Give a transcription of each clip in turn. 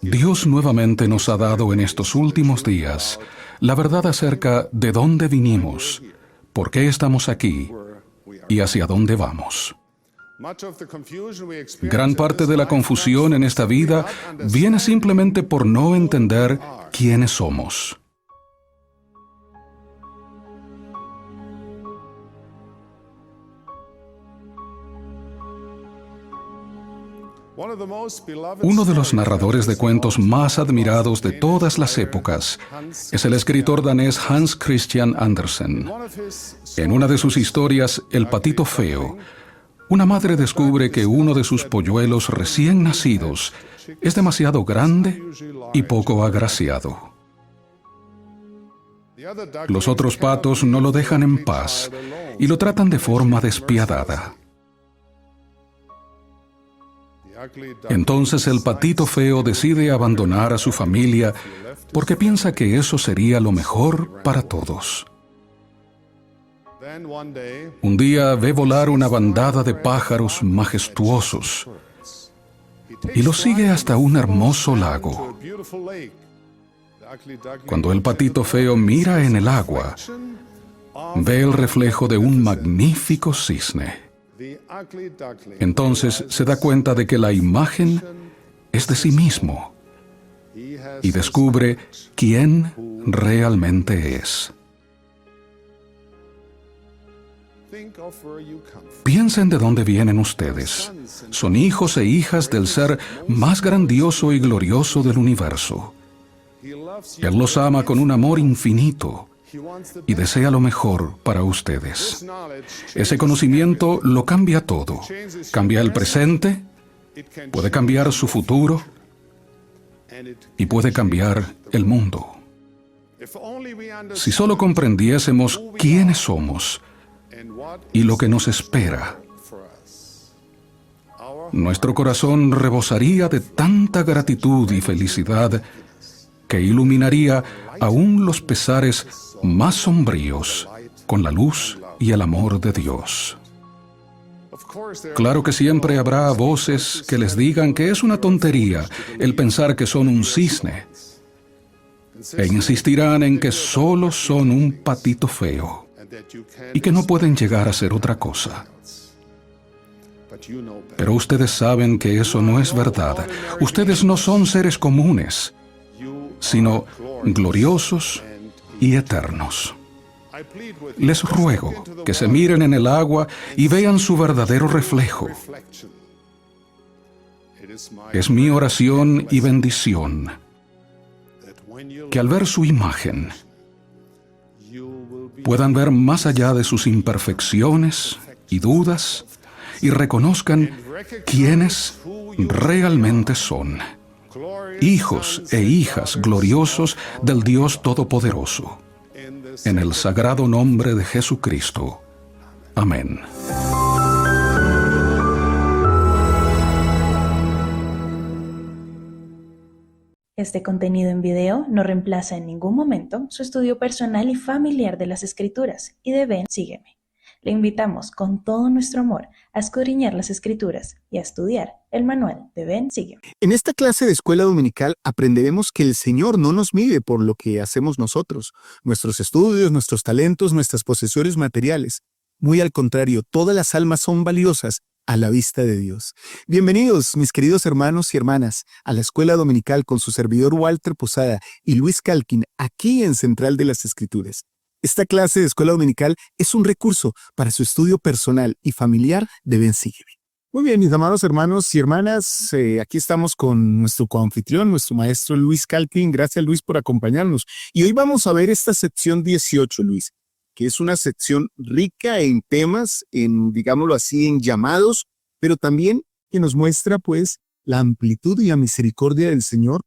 Dios nuevamente nos ha dado en estos últimos días la verdad acerca de dónde vinimos, por qué estamos aquí y hacia dónde vamos. Gran parte de la confusión en esta vida viene simplemente por no entender quiénes somos. Uno de los narradores de cuentos más admirados de todas las épocas es el escritor danés Hans Christian Andersen. En una de sus historias, El patito feo, una madre descubre que uno de sus polluelos recién nacidos es demasiado grande y poco agraciado. Los otros patos no lo dejan en paz y lo tratan de forma despiadada. Entonces el patito feo decide abandonar a su familia porque piensa que eso sería lo mejor para todos. Un día ve volar una bandada de pájaros majestuosos y los sigue hasta un hermoso lago. Cuando el patito feo mira en el agua, ve el reflejo de un magnífico cisne. Entonces se da cuenta de que la imagen es de sí mismo y descubre quién realmente es. Piensen de dónde vienen ustedes. Son hijos e hijas del ser más grandioso y glorioso del universo. Él los ama con un amor infinito y desea lo mejor para ustedes. Ese conocimiento lo cambia todo. Cambia el presente, puede cambiar su futuro y puede cambiar el mundo. Si solo comprendiésemos quiénes somos y lo que nos espera, nuestro corazón rebosaría de tanta gratitud y felicidad que iluminaría aún los pesares más sombríos con la luz y el amor de Dios. Claro que siempre habrá voces que les digan que es una tontería el pensar que son un cisne, e insistirán en que solo son un patito feo y que no pueden llegar a ser otra cosa. Pero ustedes saben que eso no es verdad. Ustedes no son seres comunes, sino gloriosos y eternos. Les ruego que se miren en el agua y vean su verdadero reflejo. Es mi oración y bendición que al ver su imagen puedan ver más allá de sus imperfecciones y dudas y reconozcan quiénes realmente son. Hijos e hijas gloriosos del Dios Todopoderoso. En el sagrado nombre de Jesucristo. Amén. Este contenido en video no reemplaza en ningún momento su estudio personal y familiar de las Escrituras y de Ven, Sígueme. Le invitamos con todo nuestro amor a escudriñar las Escrituras y a estudiar el manual de Ven, Sígueme. En esta clase de escuela dominical aprenderemos que el Señor no nos mide por lo que hacemos nosotros, nuestros estudios, nuestros talentos, nuestras posesiones materiales. Muy al contrario, todas las almas son valiosas a la vista de Dios. Bienvenidos, mis queridos hermanos y hermanas, a la escuela dominical con su servidor Walter Posada y Luis Calkin, aquí en Central de las Escrituras. Esta clase de escuela dominical es un recurso para su estudio personal y familiar de Ven, Sígueme. Muy bien, mis amados hermanos y hermanas, aquí estamos con nuestro coanfitrión, nuestro maestro Luis Calkin. Gracias, Luis, por acompañarnos. Y hoy vamos a ver esta sección 18, Luis, que es una sección rica en temas, en, digámoslo así, en llamados, pero también que nos muestra, pues, la amplitud y la misericordia del Señor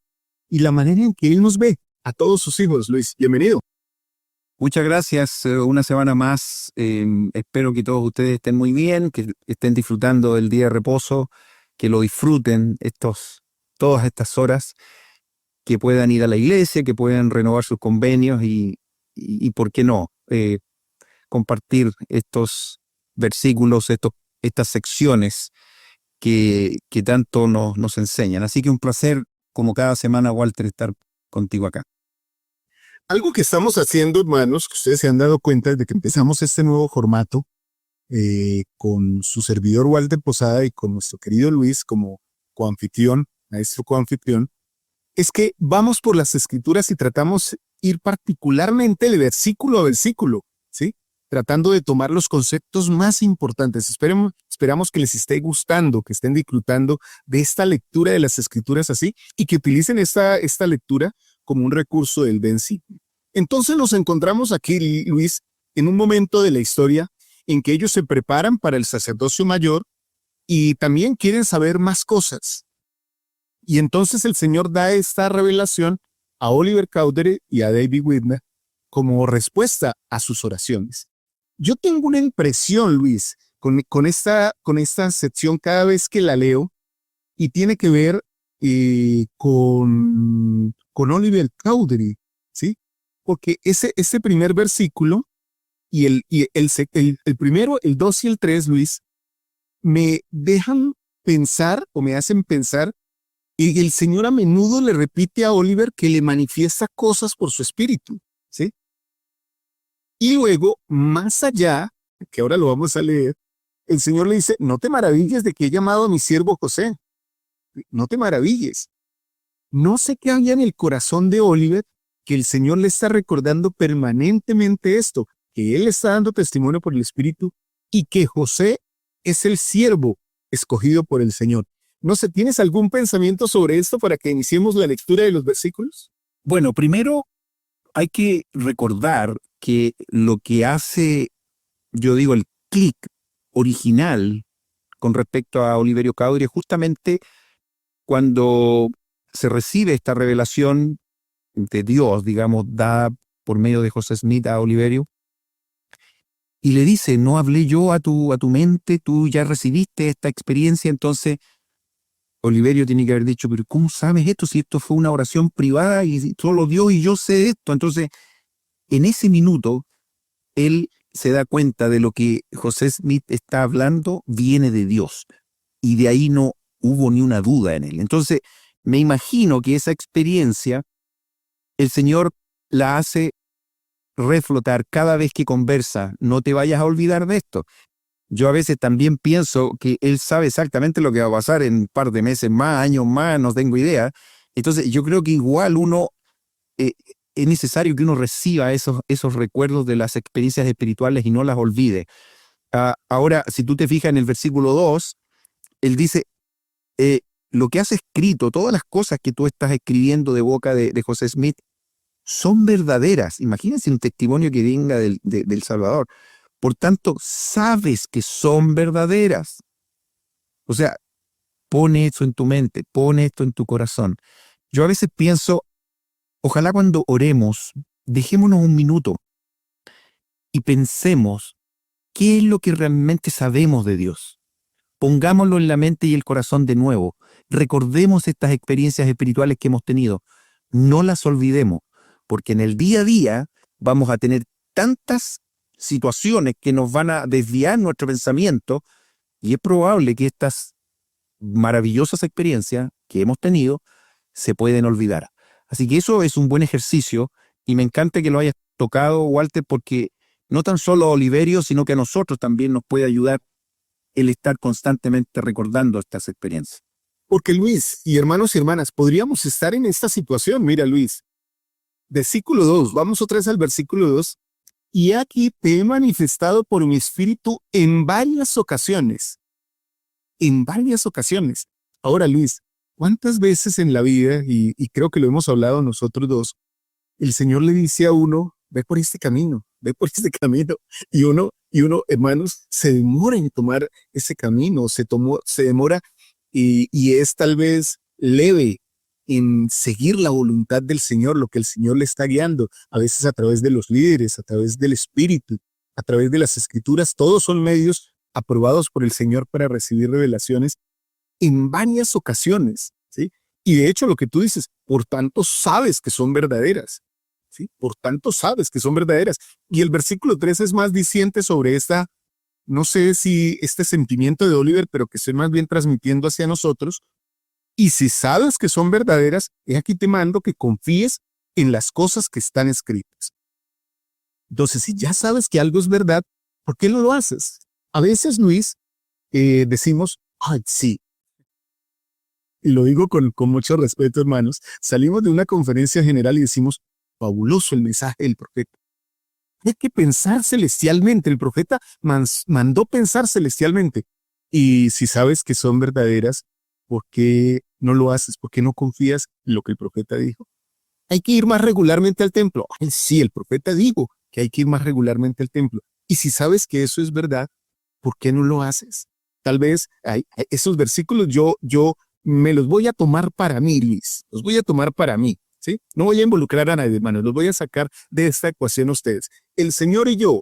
y la manera en que Él nos ve a todos sus hijos. Luis, bienvenido. Muchas gracias, una semana más. Espero que todos ustedes estén muy bien, que estén disfrutando del día de reposo, que lo disfruten todas estas horas, que puedan ir a la iglesia, que puedan renovar sus convenios y ¿por qué no? Compartir estos versículos, estas secciones que tanto nos enseñan. Así que un placer como cada semana, Walter, estar contigo acá. Algo que estamos haciendo, hermanos, que ustedes se han dado cuenta desde que empezamos este nuevo formato, con su servidor Walter Posada y con nuestro querido Luis como coanfitrión, maestro coanfitrión, es que vamos por las escrituras y tratamos ir particularmente de versículo a versículo, ¿sí? Tratando de tomar los conceptos más importantes. Esperamos que les esté gustando, que estén disfrutando de esta lectura de las escrituras así y que utilicen esta lectura como un recurso del versículo. Entonces nos encontramos aquí, Luis, en un momento de la historia en que ellos se preparan para el sacerdocio mayor y también quieren saber más cosas. Y entonces el Señor da esta revelación a Oliver Cowdery y a David Whitmer como respuesta a sus oraciones. Yo tengo una impresión, Luis, con esta sección cada vez que la leo, y tiene que ver con Oliver Cowdery, ¿sí? Porque ese primer versículo y el primero, el 2 y el 3, Luis, me dejan pensar o me hacen pensar, y el Señor a menudo le repite a Oliver que le manifiesta cosas por su espíritu, ¿sí? Y luego, más allá, que ahora lo vamos a leer, el Señor le dice, no te maravilles de que he llamado a mi siervo José. No te maravilles. No sé qué había en el corazón de Oliver que el Señor le está recordando permanentemente esto, que él está dando testimonio por el Espíritu y que José es el siervo escogido por el Señor. No sé, ¿tienes algún pensamiento sobre esto para que iniciemos la lectura de los versículos? Bueno, primero hay que recordar que lo que hace, yo digo, el clic original con respecto a Oliverio Cowdery es justamente cuando se recibe esta revelación de Dios, digamos, dada por medio de José Smith a Oliverio, y le dice, no hablé yo a tu mente, tú ya recibiste esta experiencia. Entonces Oliverio tiene que haber dicho, pero ¿cómo sabes esto si esto fue una oración privada y solo Dios y yo sé esto? Entonces, en ese minuto, él se da cuenta de lo que José Smith está hablando viene de Dios, y de ahí no hubo ni una duda en él. Entonces, me imagino que esa experiencia el Señor la hace reflotar cada vez que conversa. No te vayas a olvidar de esto. Yo a veces también pienso que Él sabe exactamente lo que va a pasar en un par de meses más, años más, no tengo idea. Entonces, yo creo que igual es necesario que uno reciba esos recuerdos de las experiencias espirituales y no las olvide. Ahora, si tú te fijas en el versículo 2, Él dice, lo que has escrito, todas las cosas que tú estás escribiendo de boca de José Smith, son verdaderas. Imagínense un testimonio que venga del Salvador. Por tanto, sabes que son verdaderas. O sea, pone esto en tu mente, pone esto en tu corazón. Yo a veces pienso, ojalá cuando oremos, dejémonos un minuto y pensemos qué es lo que realmente sabemos de Dios. Pongámoslo en la mente y el corazón de nuevo. Recordemos estas experiencias espirituales que hemos tenido. No las olvidemos, porque en el día a día vamos a tener tantas situaciones que nos van a desviar nuestro pensamiento, y es probable que estas maravillosas experiencias que hemos tenido se pueden olvidar. Así que eso es un buen ejercicio, y me encanta que lo hayas tocado, Walter, porque no tan solo a Oliverio, sino que a nosotros también nos puede ayudar el estar constantemente recordando estas experiencias. Porque Luis, y hermanos y hermanas, podríamos estar en esta situación. Mira, Luis, versículo 2, vamos otra vez al versículo 2. Y aquí te he manifestado por mi espíritu en varias ocasiones. En varias ocasiones. Ahora, Luis, ¿cuántas veces en la vida, y creo que lo hemos hablado nosotros dos, el Señor le dice a uno, ve por este camino, y uno, hermanos, se demora en tomar ese camino, se demora, y es tal vez leve en seguir la voluntad del Señor, lo que el Señor le está guiando, a veces a través de los líderes, a través del Espíritu, a través de las Escrituras. Todos son medios aprobados por el Señor para recibir revelaciones en varias ocasiones, ¿sí? Y de hecho lo que tú dices, por tanto sabes que son verdaderas, ¿sí? Por tanto sabes que son verdaderas. Y el versículo 3 es más diciente sobre esta, no sé si este sentimiento de Oliver, pero que estoy más bien transmitiendo hacia nosotros. Y si sabes que son verdaderas, he aquí te mando que confíes en las cosas que están escritas. Entonces, si ya sabes que algo es verdad, ¿por qué no lo haces? A veces, Luis, decimos, ay, sí. Y lo digo con mucho respeto, hermanos. Salimos de una conferencia general y decimos, fabuloso el mensaje del profeta. Hay que pensar celestialmente. El profeta mandó pensar celestialmente. Y si sabes que son verdaderas, ¿por qué no lo haces? ¿Por qué no confías en lo que el profeta dijo? Hay que ir más regularmente al templo. Ay, sí, el profeta dijo que hay que ir más regularmente al templo. Y si sabes que eso es verdad, ¿por qué no lo haces? Tal vez esos versículos yo me los voy a tomar para mí, Luis. Los voy a tomar para mí, ¿sí? No voy a involucrar a nadie, hermano. Los voy a sacar de esta ecuación a ustedes. El Señor y yo,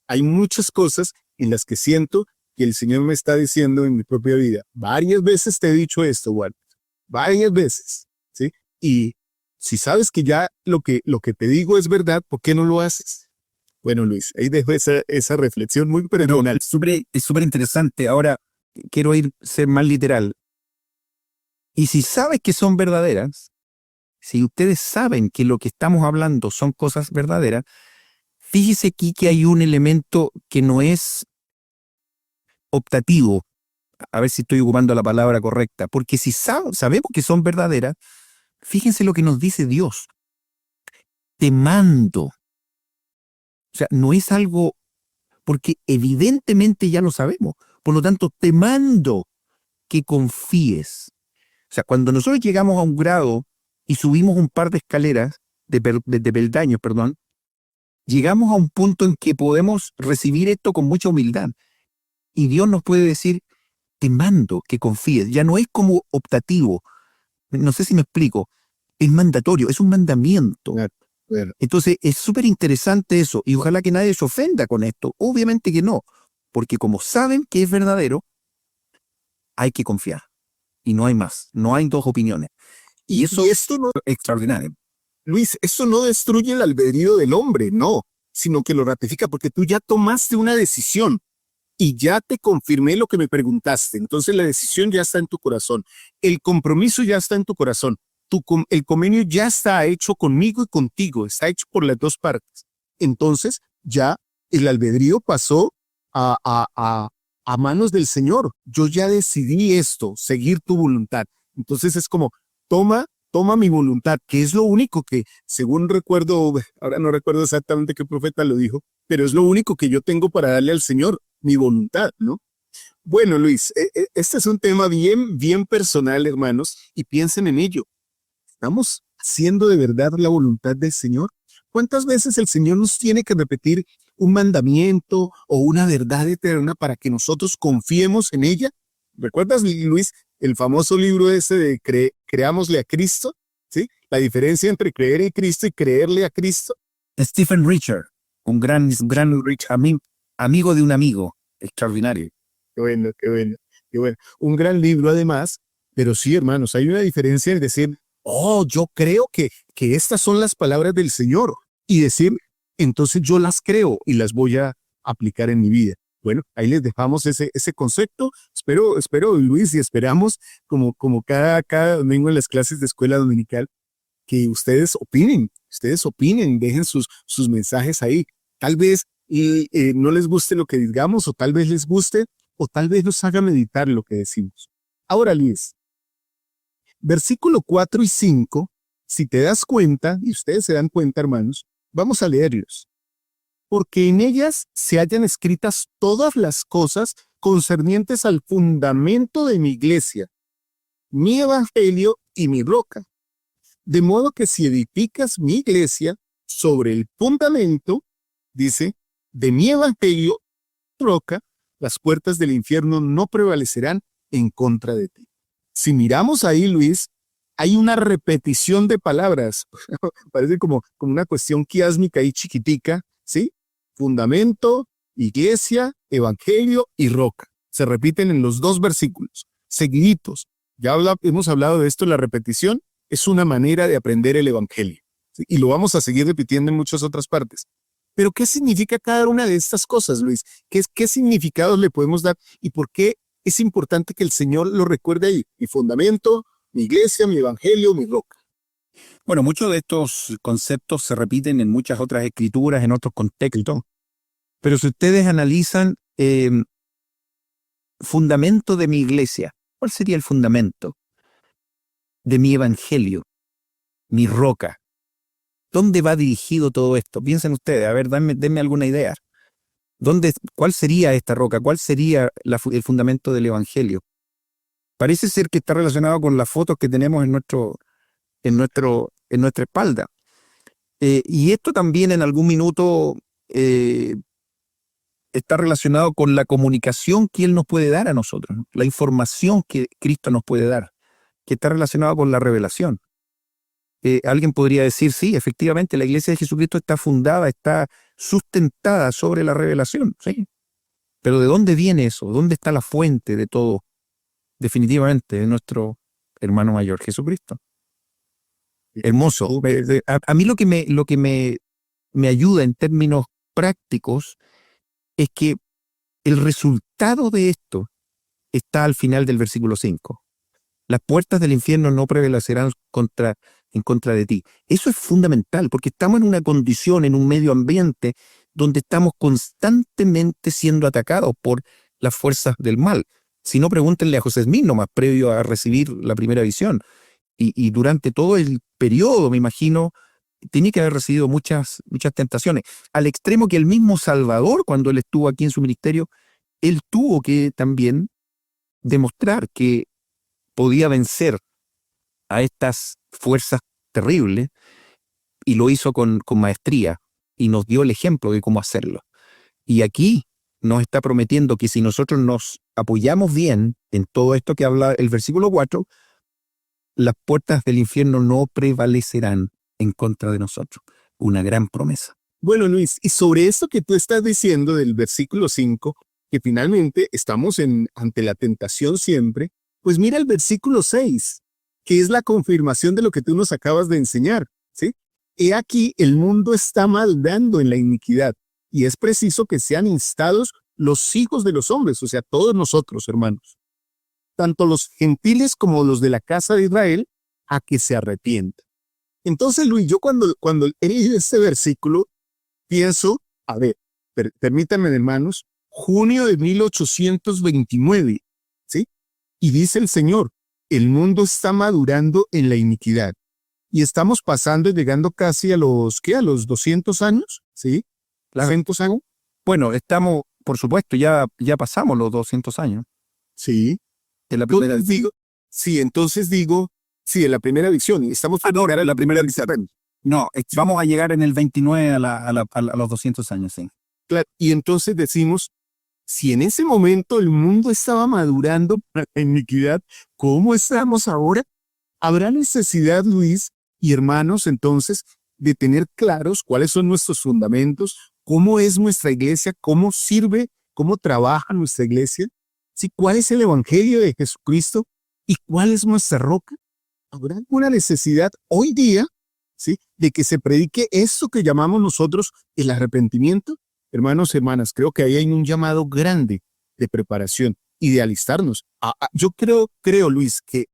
hay muchas cosas en las que siento que el Señor me está diciendo en mi propia vida. Varias veces te he dicho esto, Walter. Varias veces, ¿sí? Y si sabes que ya lo que te digo es verdad, ¿por qué no lo haces? Bueno, Luis, ahí dejo esa reflexión muy personal. Es súper interesante. Ahora quiero ser más literal. Y si sabes que son verdaderas, si ustedes saben que lo que estamos hablando son cosas verdaderas, fíjese aquí que hay un elemento que no es optativo. A ver si estoy ocupando la palabra correcta. Porque si sabemos que son verdaderas, fíjense lo que nos dice Dios. Te mando. O sea, no es algo, porque evidentemente ya lo sabemos. Por lo tanto, te mando que confíes. O sea, cuando nosotros llegamos a un grado y subimos un par de escaleras, de peldaños, perdón, llegamos a un punto en que podemos recibir esto con mucha humildad. Y Dios nos puede decir, te mando que confíes. Ya no es como optativo. No sé si me explico. Es mandatorio, es un mandamiento. Bueno, Entonces, es súper interesante eso. Y ojalá que nadie se ofenda con esto. Obviamente que no. Porque como saben que es verdadero, hay que confiar. Y no hay más. No hay dos opiniones. Y eso esto no, es extraordinario. Luis, esto no destruye el albedrío del hombre, no, sino que lo ratifica porque tú ya tomaste una decisión y ya te confirmé lo que me preguntaste. Entonces la decisión ya está en tu corazón. El compromiso ya está en tu corazón. El convenio ya está hecho conmigo y contigo. Está hecho por las dos partes. Entonces ya el albedrío pasó a manos del Señor. Yo ya decidí esto, seguir tu voluntad. Entonces es como, toma mi voluntad, que es lo único que, según recuerdo, ahora no recuerdo exactamente qué profeta lo dijo, pero es lo único que yo tengo para darle al Señor, mi voluntad, ¿no? Bueno, Luis, este es un tema bien personal, hermanos, y piensen en ello. ¿Estamos haciendo de verdad la voluntad del Señor? ¿Cuántas veces el Señor nos tiene que repetir un mandamiento o una verdad eterna para que nosotros confiemos en ella? ¿Recuerdas, Luis, el famoso libro ese de Creámosle a Cristo? ¿Sí? La diferencia entre creer en Cristo y creerle a Cristo. Stephen Richard, un gran amigo de un amigo, extraordinario. Qué bueno, qué bueno, qué bueno. Un gran libro además, pero sí, hermanos, hay una diferencia en decir, oh, yo creo que estas son las palabras del Señor, y decir, entonces yo las creo y las voy a aplicar en mi vida. Bueno, ahí les dejamos ese concepto. Espero, Luis, y esperamos, como cada domingo en las clases de escuela dominical, que ustedes opinen, dejen sus mensajes ahí. Tal vez no les guste lo que digamos, o tal vez les guste, o tal vez nos haga meditar lo que decimos. Ahora, Luis, versículo 4 y 5, si te das cuenta, y ustedes se dan cuenta, hermanos, vamos a leerlos. Porque en ellas se hallan escritas todas las cosas concernientes al fundamento de mi iglesia, mi evangelio y mi roca. De modo que si edificas mi iglesia sobre el fundamento, dice, de mi evangelio, roca, las puertas del infierno no prevalecerán en contra de ti. Si miramos ahí, Luis, hay una repetición de palabras. Parece como una cuestión quiásmica y chiquitica, ¿sí? Fundamento, iglesia, evangelio y roca. Se repiten en los dos versículos, seguiditos. Hemos hablado de esto, la repetición es una manera de aprender el evangelio, ¿sí? Y lo vamos a seguir repitiendo en muchas otras partes. Pero ¿qué significa cada una de estas cosas, Luis? ¿Qué significados le podemos dar y por qué es importante que el Señor lo recuerde ahí? Mi fundamento, Mi iglesia, mi evangelio, mi roca. Bueno, muchos de estos conceptos se repiten en muchas otras escrituras, en otros contextos, pero si ustedes analizan fundamento de mi iglesia, ¿cuál sería el fundamento de mi evangelio, mi roca? ¿Dónde va dirigido todo esto? Piensen ustedes, a ver, denme alguna idea. ¿Cuál sería esta roca? ¿Cuál sería el fundamento del evangelio? Parece ser que está relacionado con las fotos que tenemos en nuestra espalda. Y esto también en algún minuto está relacionado con la comunicación que Él nos puede dar a nosotros, ¿no? La información que Cristo nos puede dar, que está relacionado con la revelación. Alguien podría decir, sí, efectivamente, la iglesia de Jesucristo está fundada, está sustentada sobre la revelación, sí. Pero ¿de dónde viene eso? ¿Dónde está la fuente de todo? Definitivamente, de nuestro hermano mayor, Jesucristo. Hermoso. A mí lo que me ayuda en términos prácticos es que el resultado de esto está al final del versículo 5. Las puertas del infierno no prevalecerán en contra de ti. Eso es fundamental, porque estamos en una condición, en un medio ambiente, donde estamos constantemente siendo atacados por las fuerzas del mal. Si no, pregúntenle a José Smith nomás, previo a recibir la primera visión. Y durante todo el periodo, me imagino, tenía que haber recibido muchas tentaciones. Al extremo que el mismo Salvador, cuando él estuvo aquí en su ministerio, él tuvo que también demostrar que podía vencer a estas fuerzas terribles, y lo hizo con maestría, y nos dio el ejemplo de cómo hacerlo. Y aquí nos está prometiendo que si nosotros nos apoyamos bien en todo esto que habla el versículo 4, las puertas del infierno no prevalecerán en contra de nosotros. Una gran promesa. Bueno, Luis, y sobre esto que tú estás diciendo del versículo 5, que finalmente estamos ante la tentación siempre, pues mira el versículo 6, que es la confirmación de lo que tú nos acabas de enseñar, ¿sí? He aquí, el mundo está maldando en la iniquidad, y es preciso que sean instados los hijos de los hombres, o sea, todos nosotros, hermanos, tanto los gentiles como los de la casa de Israel, a que se arrepientan. Entonces, Luis, yo cuando he leído este versículo, pienso, a ver, permítanme, hermanos, junio de 1829, ¿sí? Y dice el Señor, el mundo está madurando en la iniquidad. Y estamos pasando y llegando casi a los 200 años, ¿sí? Claro. 200 años. Bueno, estamos, por supuesto, ya pasamos los 200 años. Sí. En la primera Entonces digo, sí, en la primera visión. Y estamos ahora en la primera visión. No, vamos a llegar en el 29 a los 200 años, sí. Claro, y entonces decimos, si en ese momento el mundo estaba madurando para la iniquidad, ¿cómo estamos ahora? Habrá necesidad, Luis y hermanos, entonces, de tener claros cuáles son nuestros fundamentos, cómo es nuestra iglesia, cómo sirve, cómo trabaja nuestra iglesia, ¿sí? ¿Cuál es el evangelio de Jesucristo y cuál es nuestra roca? ¿Habrá alguna necesidad hoy día, ¿sí?, de que se predique esto que llamamos nosotros el arrepentimiento? Hermanos, hermanas, creo que ahí hay un llamado grande de preparación y de alistarnos. Yo creo, Luis, que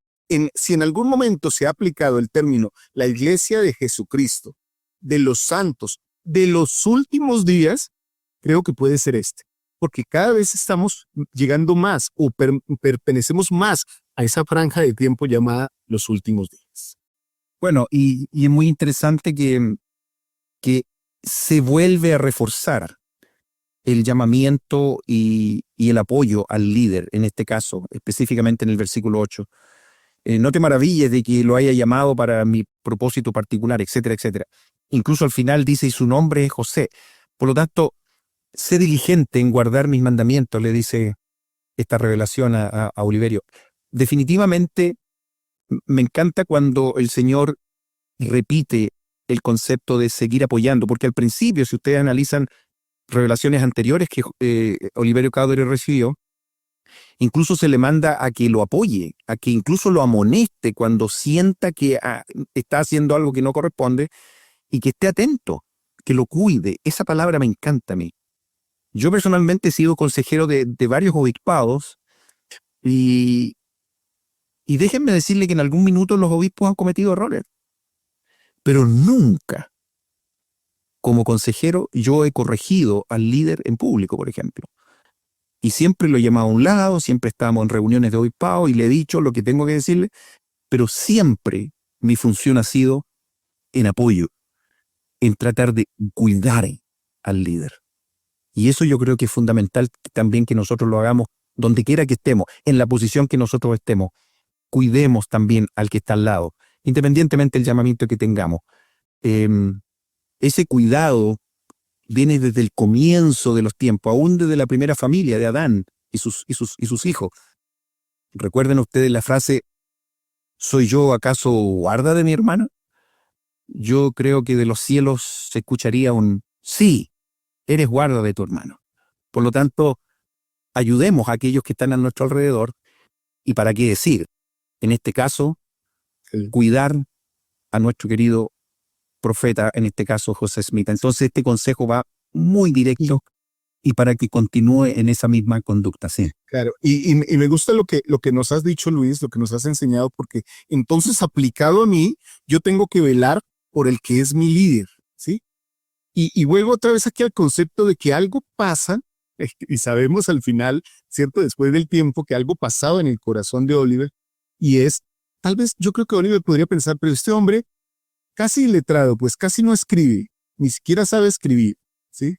si en algún momento se ha aplicado el término la iglesia de Jesucristo, de los santos, de los últimos días, creo que puede ser este. Porque cada vez estamos llegando más o pertenecemos más a esa franja de tiempo llamada los últimos días. Bueno, y es muy interesante que se vuelve a reforzar el llamamiento y el apoyo al líder, en este caso, específicamente en el versículo 8. No te maravilles de que lo haya llamado para mi propósito particular, etcétera, etcétera. Incluso al final dice, y su nombre es José. Por lo tanto, sé diligente en guardar mis mandamientos, le dice esta revelación a Oliverio. Definitivamente, me encanta cuando el Señor repite el concepto de seguir apoyando, porque al principio, si ustedes analizan revelaciones anteriores que Oliverio Cowdery recibió, incluso se le manda a que lo apoye, a que incluso lo amoneste cuando sienta que está haciendo algo que no corresponde, y que esté atento, que lo cuide. Esa palabra me encanta a mí. Yo personalmente he sido consejero de varios obispados y Y déjenme decirle que en algún minuto los obispos han cometido errores, pero nunca, como consejero, yo he corregido al líder en público, por ejemplo. Y siempre lo he llamado a un lado, siempre estábamos en reuniones de obispado y le he dicho lo que tengo que decirle, pero siempre mi función ha sido en apoyo, en tratar de cuidar al líder. Y eso yo creo que es fundamental también que nosotros lo hagamos donde quiera que estemos, en la posición que nosotros estemos. Cuidemos también al que está al lado, independientemente del llamamiento que tengamos. Ese cuidado viene desde el comienzo de los tiempos, aún desde la primera familia de Adán y sus hijos. Recuerden ustedes la frase, ¿soy yo acaso guarda de mi hermana? Yo creo que de los cielos se escucharía un sí, eres guarda de tu hermano. Por lo tanto, ayudemos a aquellos que están a nuestro alrededor. ¿Y para qué decir? En este caso, cuidar a nuestro querido profeta, en este caso José Smith. Entonces este consejo va muy directo y para que continúe en esa misma conducta. Sí. Claro, y me gusta lo que nos has dicho, Luis, lo que nos has enseñado, porque entonces aplicado a mí, yo tengo que velar por el que es mi líder, ¿sí? Y vuelvo otra vez aquí al concepto de que algo pasa, y sabemos al final, ¿cierto? Después del tiempo, que algo pasaba en el corazón de Oliver, y es, tal vez yo creo que Oliver podría pensar, pero este hombre, casi iletrado, pues casi no escribe, ni siquiera sabe escribir, ¿sí?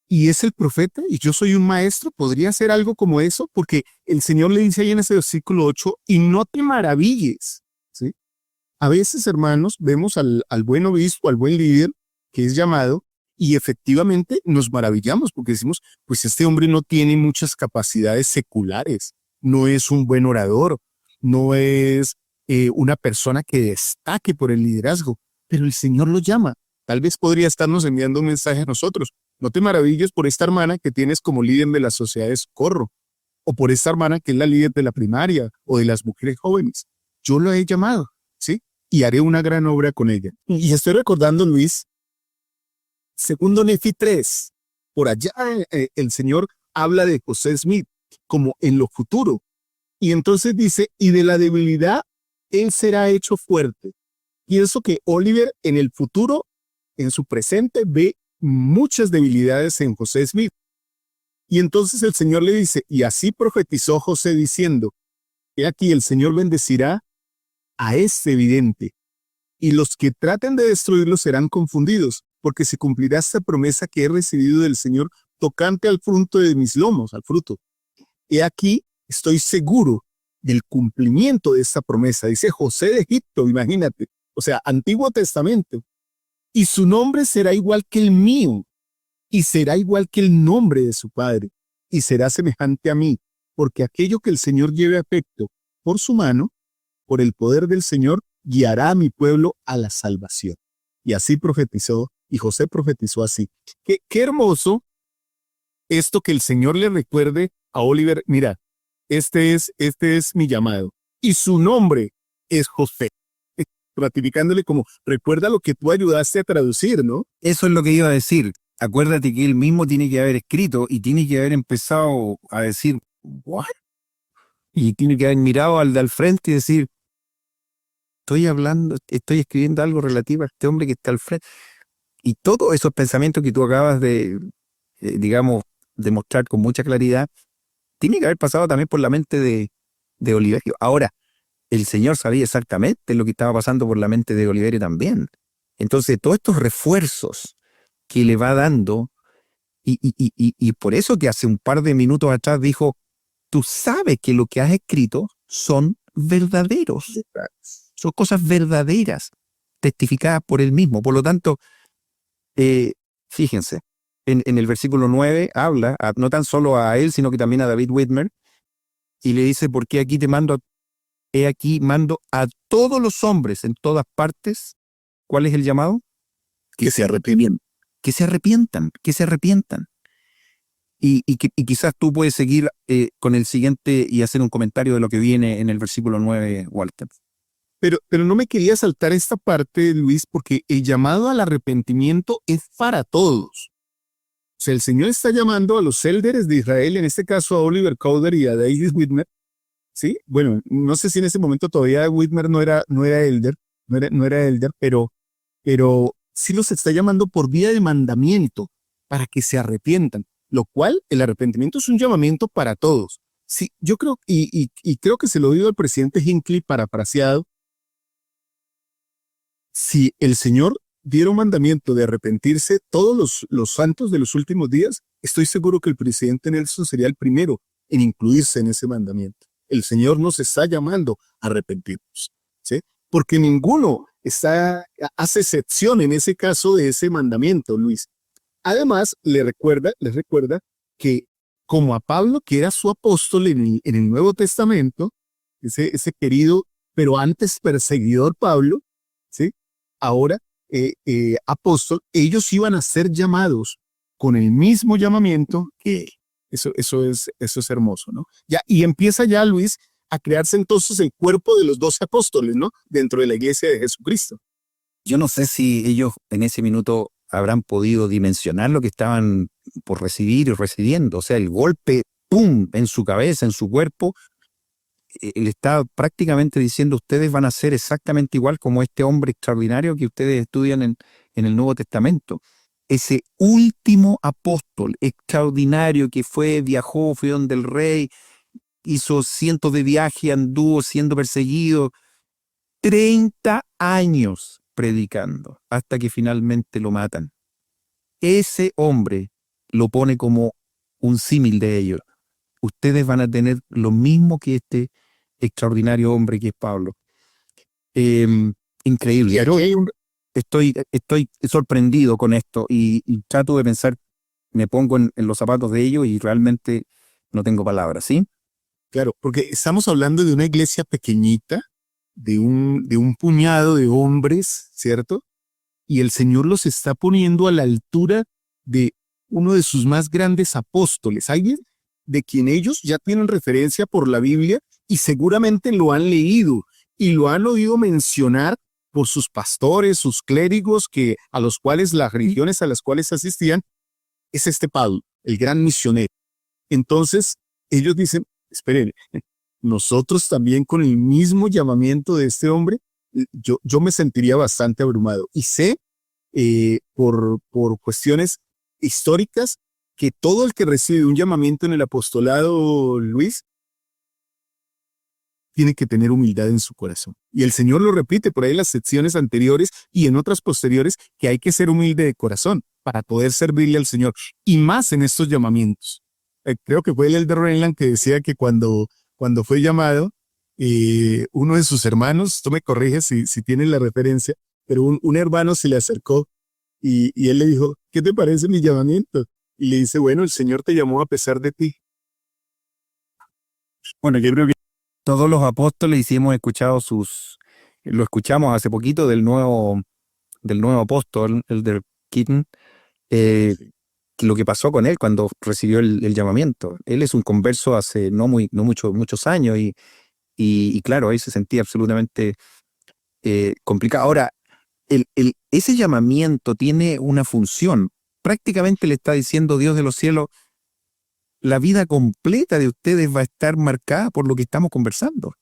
Y es el profeta, y yo soy un maestro, podría hacer algo como eso, porque el Señor le dice ahí en ese versículo 8, y no te maravilles, ¿sí? A veces, hermanos, vemos al buen obispo, al buen líder, que es llamado, y efectivamente nos maravillamos, porque decimos, pues este hombre no tiene muchas capacidades seculares, no es un buen orador, no es una persona que destaque por el liderazgo, pero el Señor lo llama. Tal vez podría estarnos enviando un mensaje a nosotros. No te maravilles por esta hermana que tienes como líder de las sociedades Corro, o por esta hermana que es la líder de la primaria o de las mujeres jóvenes. Yo lo he llamado, ¿sí? Y haré una gran obra con ella. Y estoy recordando, Luis, segundo Nefi 3, por allá el Señor habla de José Smith como en lo futuro. Y entonces dice, y de la debilidad él será hecho fuerte. Pienso que Oliver en el futuro, en su presente, ve muchas debilidades en José Smith. Y entonces el Señor le dice, y así profetizó José diciendo, he aquí el Señor bendecirá a este vidente, y los que traten de destruirlo serán confundidos, porque se cumplirá esta promesa que he recibido del Señor tocante al fruto de mis lomos, al fruto. He aquí, estoy seguro del cumplimiento de esta promesa. Dice José de Egipto, imagínate, o sea, Antiguo Testamento. Y su nombre será igual que el mío, y será igual que el nombre de su padre, y será semejante a mí, porque aquello que el Señor lleve a efecto por su mano, por el poder del Señor, guiará a mi pueblo a la salvación. Y así profetizó, y José profetizó así. Qué hermoso esto que el Señor le recuerde a Oliver, mira, este es mi llamado, y su nombre es José. Ratificándole como, recuerda lo que tú ayudaste a traducir, ¿no? Eso es lo que iba a decir. Acuérdate que él mismo tiene que haber escrito y tiene que haber empezado a decir, ¿what? Y tiene que haber mirado al de al frente y decir, estoy escribiendo algo relativo a este hombre que está al frente. Y todos esos pensamientos que tú acabas de, digamos, demostrar con mucha claridad, tiene que haber pasado también por la mente de Oliverio. Ahora, el Señor sabía exactamente lo que estaba pasando por la mente de Oliverio también. Entonces, todos estos refuerzos que le va dando, y por eso que hace un par de minutos atrás dijo, tú sabes que lo que has escrito son verdaderos. Son cosas verdaderas, testificadas por él mismo. Por lo tanto, fíjense, en el versículo 9 habla, no tan solo a él, sino que también a David Whitmer, y le dice, porque aquí te mando, he aquí mando a todos los hombres en todas partes. ¿Cuál es el llamado? Que se arrepientan. Que se arrepientan, que se arrepientan. Y quizás tú puedes seguir con el siguiente y hacer un comentario de lo que viene en el versículo 9, Walter. Pero no me quería saltar esta parte, Luis, porque el llamado al arrepentimiento es para todos. O sea, el Señor está llamando a los élderes de Israel, en este caso a Oliver Cowdery y a David Whitmer, ¿sí? Bueno, no sé si en ese momento todavía Whitmer no era elder, no era elder, pero sí los está llamando por vía de mandamiento para que se arrepientan, lo cual el arrepentimiento es un llamamiento para todos. Sí, yo creo, y creo que se lo digo al presidente Hinckley parafraseado, si el Señor diera un mandamiento de arrepentirse todos los santos de los últimos días, estoy seguro que el presidente Nelson sería el primero en incluirse en ese mandamiento. El Señor nos está llamando a arrepentirnos, ¿sí? Porque ninguno hace excepción en ese caso de ese mandamiento, Luis. Además, les recuerda que como a Pablo, que era su apóstol en el Nuevo Testamento, ese querido, pero antes perseguidor Pablo, ¿sí? Ahora apóstol, ellos iban a ser llamados con el mismo llamamiento que él. Eso es hermoso, ¿no? Ya, y empieza ya, Luis, a crearse entonces el cuerpo de los 12 apóstoles, ¿no? Dentro de la iglesia de Jesucristo. Yo no sé si ellos en ese minuto habrán podido dimensionar lo que estaban por recibir y recibiendo. O sea, el golpe, ¡pum!, en su cabeza, en su cuerpo, él está prácticamente diciendo, ustedes van a ser exactamente igual como este hombre extraordinario que ustedes estudian en el Nuevo Testamento. Ese último apóstol extraordinario que viajó, fue donde el rey, hizo cientos de viajes, anduvo siendo perseguido, 30 años predicando, hasta que finalmente lo matan. Ese hombre lo pone como un símil de ellos. Ustedes van a tener lo mismo que este extraordinario hombre que es Pablo. Increíble. Y aquí hay Estoy sorprendido con esto y trato de pensar, me pongo en los zapatos de ellos y realmente no tengo palabras, ¿sí? Claro, porque estamos hablando de una iglesia pequeñita, de un puñado de hombres, ¿cierto? Y el Señor los está poniendo a la altura de uno de sus más grandes apóstoles, alguien de quien ellos ya tienen referencia por la Biblia y seguramente lo han leído y lo han oído mencionar por sus pastores, sus clérigos, a los cuales las religiones a las cuales asistían, es este Pablo, el gran misionero. Entonces, ellos dicen, esperen, nosotros también con el mismo llamamiento de este hombre, yo me sentiría bastante abrumado. Y sé, por cuestiones históricas, que todo el que recibe un llamamiento en el apostolado, Luis, tiene que tener humildad en su corazón. Y el Señor lo repite por ahí en las secciones anteriores y en otras posteriores, que hay que ser humilde de corazón para poder servirle al Señor. Y más en estos llamamientos. Creo que fue el elder Renland que decía que cuando fue llamado, uno de sus hermanos, tú me corriges si tienes la referencia, pero un hermano se le acercó y él le dijo, ¿qué te parece mi llamamiento? Y le dice, bueno, el Señor te llamó a pesar de ti. Bueno, yo creo que todos los apóstoles hemos escuchado lo escuchamos hace poquito del nuevo apóstol, el de Keaton, lo que pasó con él cuando recibió el llamamiento. Él es un converso hace muchos años y claro, ahí se sentía absolutamente complicado. Ahora, ese llamamiento tiene una función. Prácticamente le está diciendo Dios de los cielos, la vida completa de ustedes va a estar marcada por lo que estamos conversando.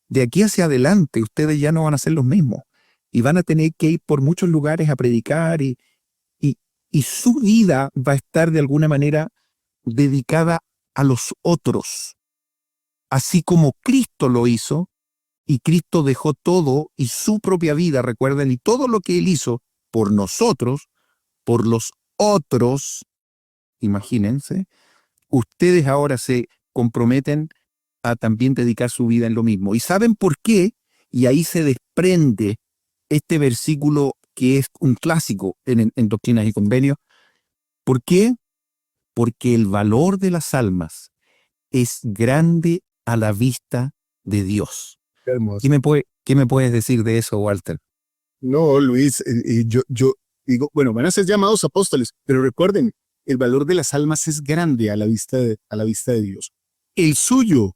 De aquí hacia adelante, ustedes ya no van a ser los mismos y van a tener que ir por muchos lugares a predicar y su vida va a estar de alguna manera dedicada a los otros, así como Cristo lo hizo, y Cristo dejó todo y su propia vida, recuerden, y todo lo que Él hizo por nosotros, por los otros, imagínense, ustedes ahora se comprometen a también dedicar su vida en lo mismo. ¿Y saben por qué? Y ahí se desprende este versículo que es un clásico en Doctrinas y Convenios. ¿Por qué? Porque el valor de las almas es grande a la vista de Dios. Qué hermoso. ¿Qué me puedes decir de eso, Walter? No, Luis, yo digo, bueno, van a ser llamados apóstoles, pero recuerden, el valor de las almas es grande a la vista de Dios. El suyo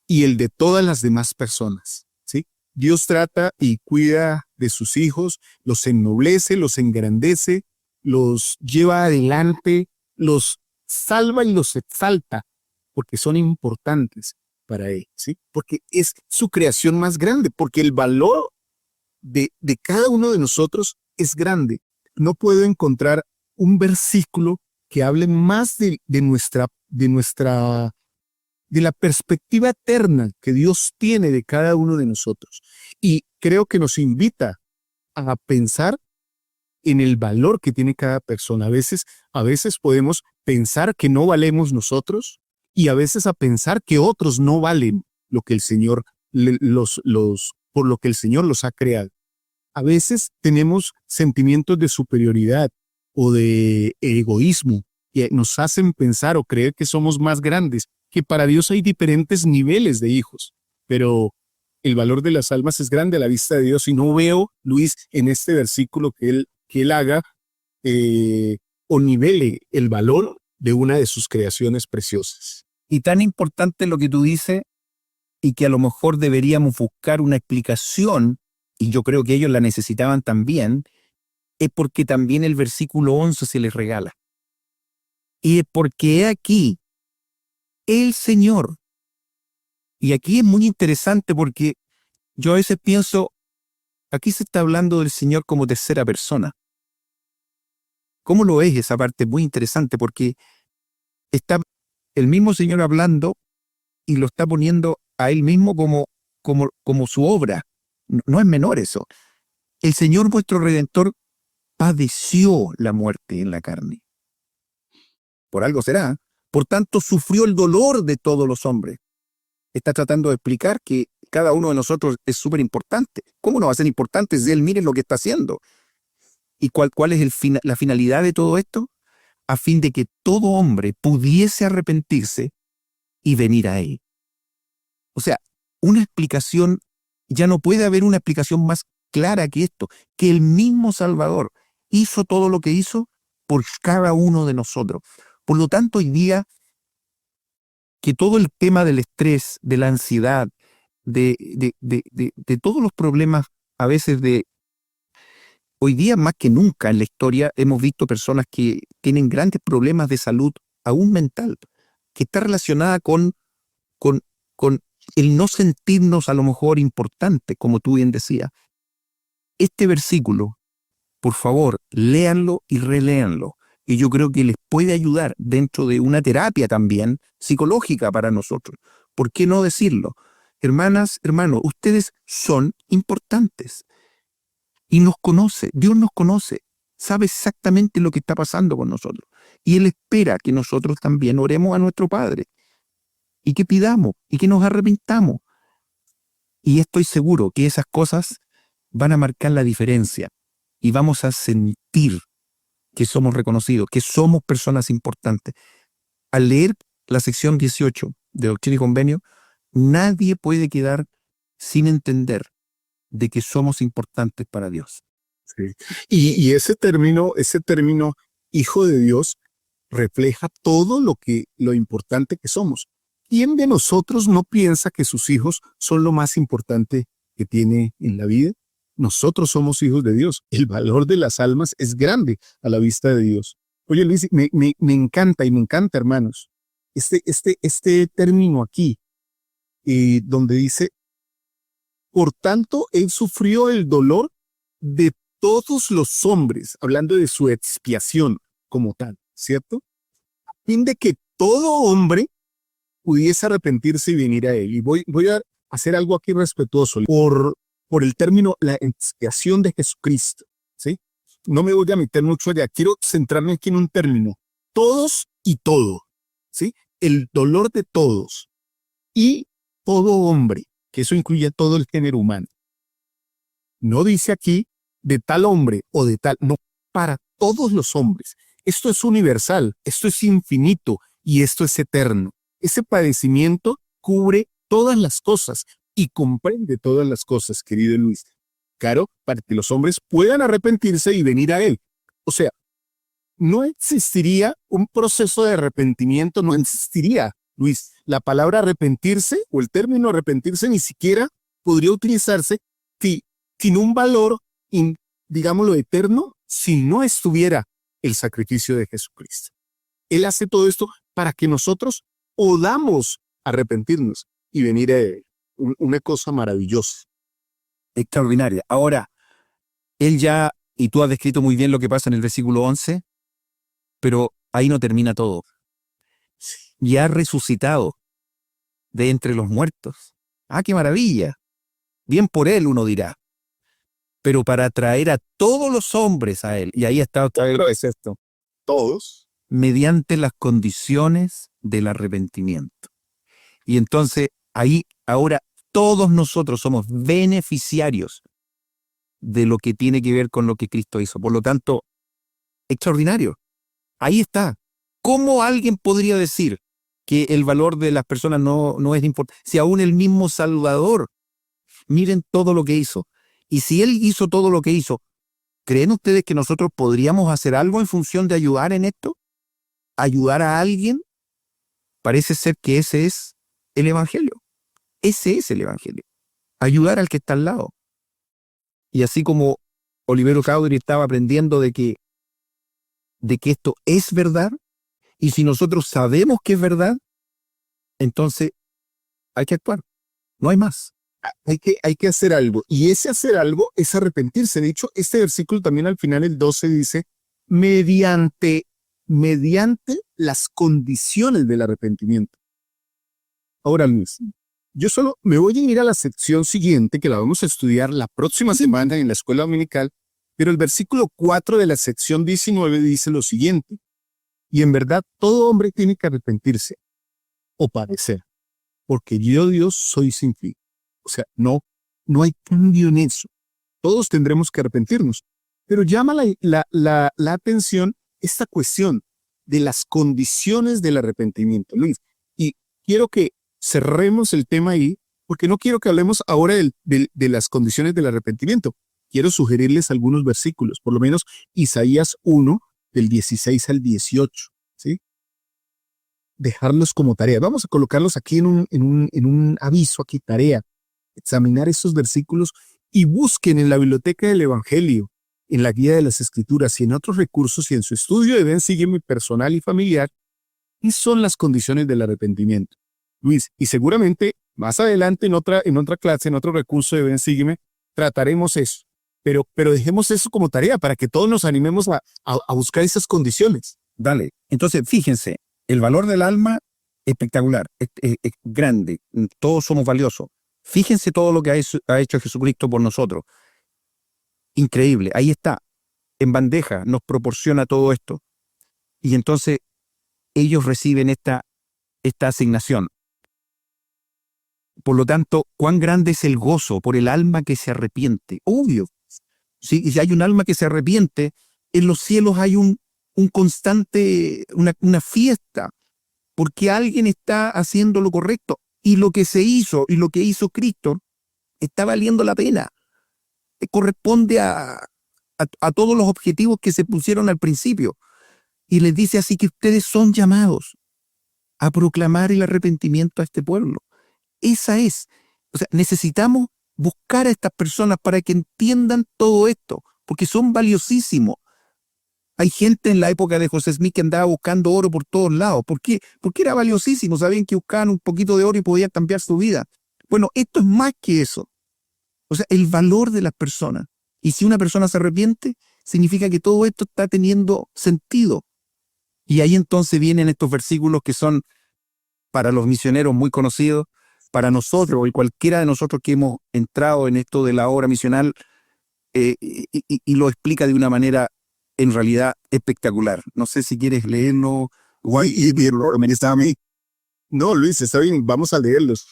y el de todas las demás personas, ¿sí? Dios trata y cuida de sus hijos, los ennoblece, los engrandece, los lleva adelante, los salva y los exalta, porque son importantes. para Él, ¿sí? Porque es su creación más grande, porque el valor de cada uno de nosotros es grande. No puedo encontrar un versículo que hable más de la perspectiva eterna que Dios tiene de cada uno de nosotros. Y creo que nos invita a pensar en el valor que tiene cada persona. A veces podemos pensar que no valemos nosotros y a veces a pensar que otros no valen lo que el Señor por lo que el Señor los ha creado. A veces tenemos sentimientos de superioridad o de egoísmo que nos hacen pensar o creer que somos más grandes, que para Dios hay diferentes niveles de hijos, pero el valor de las almas es grande a la vista de Dios y no veo, Luis, en este versículo que él haga o nivele el valor de una de sus creaciones preciosas. Y tan importante lo que tú dices, y que a lo mejor deberíamos buscar una explicación, y yo creo que ellos la necesitaban también, es porque también el versículo 11 se les regala. Y es porque aquí el Señor, y aquí es muy interesante porque yo a veces pienso, aquí se está hablando del Señor como tercera persona. ¿Cómo lo es esa parte? Muy interesante porque está el mismo Señor hablando y lo está poniendo a Él mismo como su obra. No es menor eso. El Señor vuestro Redentor padeció la muerte en la carne. Por algo será. Por tanto, sufrió el dolor de todos los hombres. Está tratando de explicar que cada uno de nosotros es súper importante. ¿Cómo no va a ser importante si Él mire lo que está haciendo? ¿Y cuál es la finalidad de todo esto? A fin de que todo hombre pudiese arrepentirse y venir a Él. O sea, una explicación, ya no puede haber una explicación más clara que esto, que el mismo Salvador hizo todo lo que hizo por cada uno de nosotros. Por lo tanto, hoy día, que todo el tema del estrés, de la ansiedad, de todos los problemas, a veces hoy día más que nunca en la historia hemos visto personas que tienen grandes problemas de salud, aún mental, que está relacionada con el no sentirnos a lo mejor importantes, como tú bien decías. Este versículo, por favor, léanlo y reléanlo. Y yo creo que les puede ayudar dentro de una terapia también psicológica para nosotros. ¿Por qué no decirlo? Hermanas, hermanos, ustedes son importantes. Y nos conoce, Dios nos conoce, sabe exactamente lo que está pasando con nosotros. Y Él espera que nosotros también oremos a nuestro Padre. Y que pidamos, y que nos arrepintamos. Y estoy seguro que esas cosas van a marcar la diferencia. Y vamos a sentir que somos reconocidos, que somos personas importantes. Al leer la sección 18 de Doctrina y Convenio, nadie puede quedar sin entender de que somos importantes para Dios. Sí. Y ese término, hijo de Dios, refleja todo lo importante que somos. ¿Quién de nosotros no piensa que sus hijos son lo más importante que tiene en la vida? Nosotros somos hijos de Dios. El valor de las almas es grande a la vista de Dios. Oye, Luis, me encanta, hermanos, este término aquí, donde dice, por tanto, Él sufrió el dolor de todos los hombres, hablando de su expiación como tal, ¿cierto? A fin de que todo hombre pudiese arrepentirse y venir a Él. Y voy a hacer algo aquí respetuoso por el término la expiación de Jesucristo, ¿sí? No me voy a meter mucho allá, quiero centrarme aquí en un término. Todos y todo, ¿sí? El dolor de todos y todo hombre, que eso incluye a todo el género humano. No dice aquí de tal hombre o de tal, no, para todos los hombres. Esto es universal, esto es infinito y esto es eterno. Ese padecimiento cubre todas las cosas y comprende todas las cosas, querido Luis. Claro, para que los hombres puedan arrepentirse y venir a Él. O sea, no existiría un proceso de arrepentimiento, no existiría, Luis. La palabra arrepentirse o el término arrepentirse ni siquiera podría utilizarse sin un valor, digámoslo, eterno, si no estuviera el sacrificio de Jesucristo. Él hace todo esto para que nosotros podamos arrepentirnos. y venir una cosa maravillosa. Extraordinaria. Ahora, él ya, y tú has descrito muy bien lo que pasa en el versículo 11, pero ahí no termina todo. Ya ha resucitado de entre los muertos. ¡Ah, qué maravilla! Bien por él, uno dirá. Pero para traer a todos los hombres a él, y ahí está otra vez es esto, Todos. mediante las condiciones del arrepentimiento. Y entonces, ahí, ahora, todos nosotros somos beneficiarios de lo que tiene que ver con lo que Cristo hizo. Por lo tanto, extraordinario. Ahí está. ¿Cómo alguien podría decir que el valor de las personas no es importante? Si aún el mismo Salvador, miren todo lo que hizo. Y si Él hizo todo lo que hizo, ¿creen ustedes que nosotros podríamos hacer algo en función de ayudar en esto? ¿Ayudar a alguien? Parece ser que ese es el Evangelio. Ese es el Evangelio. Ayudar al que está al lado. Y así como Olivero Cowdery estaba aprendiendo de que esto es verdad, y si nosotros sabemos que es verdad, entonces hay que actuar. No hay más. Hay que hacer algo. Y ese hacer algo es arrepentirse. De hecho, este versículo también al final, el 12, dice, mediante las condiciones del arrepentimiento. Ahora, Luis, yo solo me voy a ir a la sección siguiente, que la vamos a estudiar la próxima semana en la escuela dominical, pero el versículo 4 de la sección 19 dice lo siguiente: y en verdad todo hombre tiene que arrepentirse o padecer, porque yo, Dios, soy sin fin. O sea, no hay cambio en eso. Todos tendremos que arrepentirnos. Pero llama la atención esta cuestión de las condiciones del arrepentimiento, Luis. Y quiero que cerremos el tema ahí, porque no quiero que hablemos ahora de las condiciones del arrepentimiento. Quiero sugerirles algunos versículos, por lo menos Isaías 1, del 16 al 18, ¿sí? Dejarlos como tarea. Vamos a colocarlos aquí en un aviso, aquí, tarea. Examinar estos versículos y busquen en la biblioteca del Evangelio, en la guía de las Escrituras y en otros recursos y en su estudio de Ven, Sígueme personal y familiar, ¿qué son las condiciones del arrepentimiento? Luis, y seguramente más adelante en otra clase, en otro recurso de Ven, Sígueme, trataremos eso. Pero dejemos eso como tarea para que todos nos animemos a buscar esas condiciones. Dale. Entonces, fíjense, el valor del alma, espectacular, es grande. Todos somos valiosos. Fíjense todo lo que ha hecho Jesucristo por nosotros. Increíble. Ahí está. En bandeja nos proporciona todo esto. Y entonces ellos reciben esta asignación. Por lo tanto, ¿cuán grande es el gozo por el alma que se arrepiente? Obvio. Si hay un alma que se arrepiente, en los cielos hay un constante, una fiesta, porque alguien está haciendo lo correcto. Y lo que se hizo y lo que hizo Cristo está valiendo la pena. Corresponde a todos los objetivos que se pusieron al principio. Y les dice así que ustedes son llamados a proclamar el arrepentimiento a este pueblo. Esa es. O sea, necesitamos buscar a estas personas para que entiendan todo esto, porque son valiosísimos. Hay gente en la época de José Smith que andaba buscando oro por todos lados. ¿Por qué? Porque era valiosísimo. Sabían que buscaban un poquito de oro y podían cambiar su vida. Bueno, esto es más que eso. O sea, el valor de las personas. Y si una persona se arrepiente, significa que todo esto está teniendo sentido. Y ahí entonces vienen estos versículos que son para los misioneros muy conocidos, para nosotros y cualquiera de nosotros que hemos entrado en esto de la obra misional, y lo explica de una manera en realidad espectacular. No sé si quieres leerlo. No, Luis, está bien, vamos a leerlos.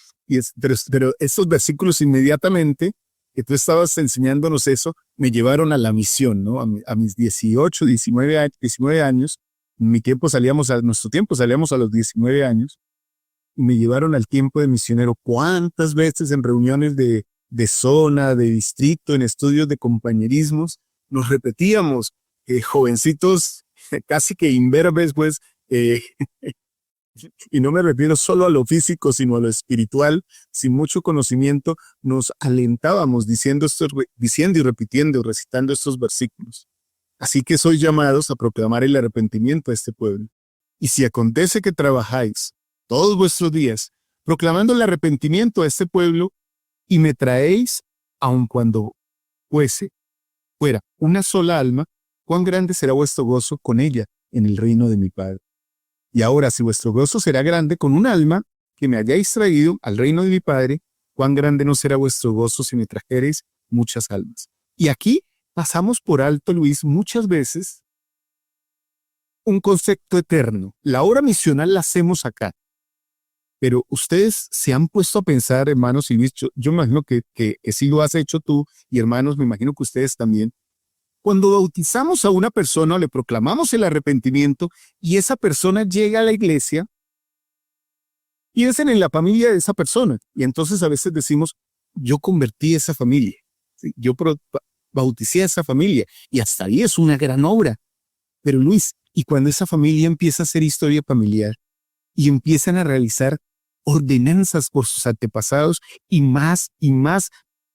Pero estos versículos inmediatamente que tú estabas enseñándonos eso, me llevaron a la misión, ¿no? A mis 18, 19 años. En nuestro tiempo salíamos a los 19 años. Y me llevaron al tiempo de misionero. ¿Cuántas veces en reuniones de zona, de distrito, en estudios de compañerismos, nos repetíamos, jovencitos casi que imberbes, pues, y no me refiero solo a lo físico, sino a lo espiritual, sin mucho conocimiento, nos alentábamos diciendo y repitiendo, recitando estos versículos. Así que sois llamados a proclamar el arrepentimiento a este pueblo. Y si acontece que trabajáis todos vuestros días, proclamando el arrepentimiento a este pueblo, y me traéis, aun cuando fuera una sola alma, cuán grande será vuestro gozo con ella en el reino de mi Padre. Y ahora, si vuestro gozo será grande con un alma que me hayáis traído al reino de mi Padre, cuán grande no será vuestro gozo si me trajereis muchas almas. Y aquí pasamos por alto, Luis, muchas veces un concepto eterno. La obra misional la hacemos acá. Pero ustedes se han puesto a pensar, hermanos, y Luis, yo me imagino que sí lo has hecho tú, y hermanos, me imagino que ustedes también. Cuando bautizamos a una persona, le proclamamos el arrepentimiento, y esa persona llega a la iglesia, piensen en la familia de esa persona. Y entonces a veces decimos, yo convertí a esa familia, ¿sí? Bauticé a esa familia, y hasta ahí es una gran obra. Pero Luis, y cuando esa familia empieza a hacer historia familiar, y empiezan a realizar ordenanzas por sus antepasados, y más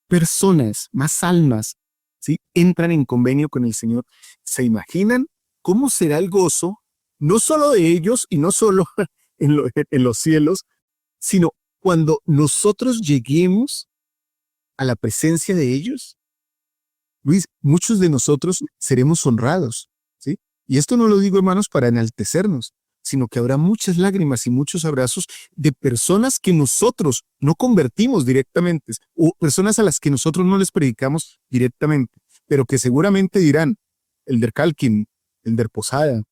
personas, más almas, ¿sí?, entran en convenio con el Señor. ¿Se imaginan cómo será el gozo, no solo de ellos y no solo en los cielos, sino cuando nosotros lleguemos a la presencia de ellos? Luis, muchos de nosotros seremos honrados, ¿sí? Y esto no lo digo, hermanos, para enaltecernos, sino que habrá muchas lágrimas y muchos abrazos de personas que nosotros no convertimos directamente, o personas a las que nosotros no les predicamos directamente, pero que seguramente dirán, el de Calkin, el de Posada,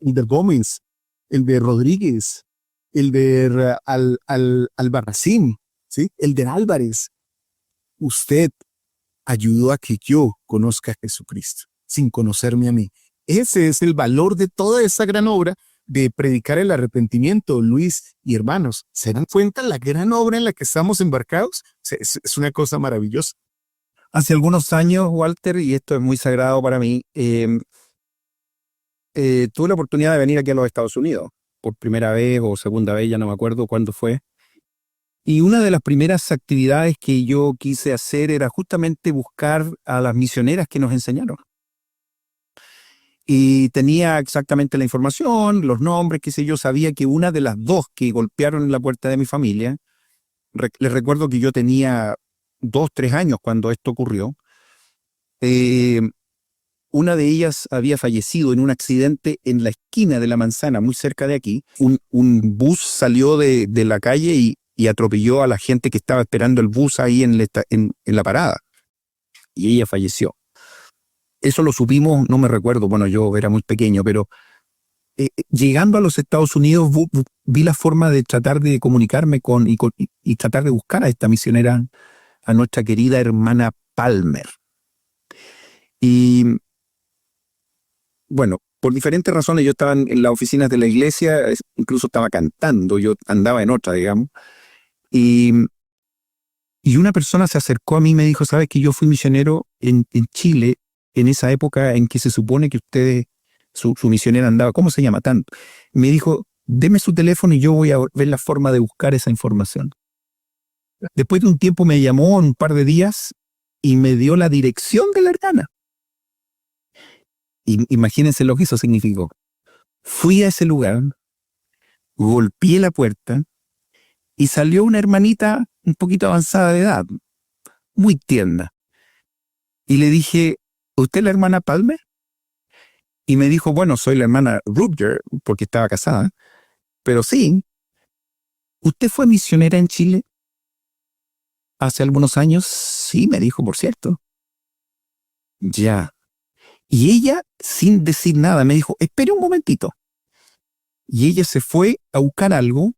el de Gómez, el de Rodríguez, el de Albarracín, ¿sí?, el de Álvarez. Usted ayudó a que yo conozca a Jesucristo, sin conocerme a mí. Ese es el valor de toda esa gran obra de predicar el arrepentimiento, Luis y hermanos. ¿Se dan cuenta la gran obra en la que estamos embarcados? Es una cosa maravillosa. Hace algunos años, Walter, y esto es muy sagrado para mí, tuve la oportunidad de venir aquí a los Estados Unidos, por primera vez o segunda vez, ya no me acuerdo cuándo fue. Y una de las primeras actividades que yo quise hacer era justamente buscar a las misioneras que nos enseñaron. Y tenía exactamente la información, los nombres, qué sé yo. Sabía que una de las dos que golpearon en la puerta de mi familia, les recuerdo que yo tenía 2, 3 años cuando esto ocurrió, una de ellas había fallecido en un accidente en la esquina de la manzana, muy cerca de aquí. Un bus salió de la calle y atropelló a la gente que estaba esperando el bus ahí en la parada. Y ella falleció. Eso lo supimos, no me recuerdo, bueno, yo era muy pequeño, pero llegando a los Estados Unidos vi la forma de tratar de comunicarme y tratar de buscar a esta misionera, a nuestra querida hermana Palmer. Y bueno, por diferentes razones yo estaba en las oficinas de la iglesia, incluso estaba cantando, yo andaba en otra, digamos, y una persona se acercó a mí y me dijo, ¿sabes que yo fui misionero en Chile en esa época en que se supone que ustedes, su misionera andaba, ¿cómo se llama tanto? Me dijo, deme su teléfono y yo voy a ver la forma de buscar esa información. Después de un tiempo me llamó en un par de días y me dio la dirección de la hermana. Y imagínense lo que eso significó. Fui a ese lugar, golpeé la puerta y salió una hermanita un poquito avanzada de edad, muy tierna. Y le dije, ¿usted es la hermana Palmer? Y me dijo, bueno, soy la hermana Rutger, porque estaba casada, pero sí. ¿Usted fue misionera en Chile hace algunos años? Sí, me dijo, por cierto. Ya. Y ella, sin decir nada, me dijo, espere un momentito. Y ella se fue a buscar algo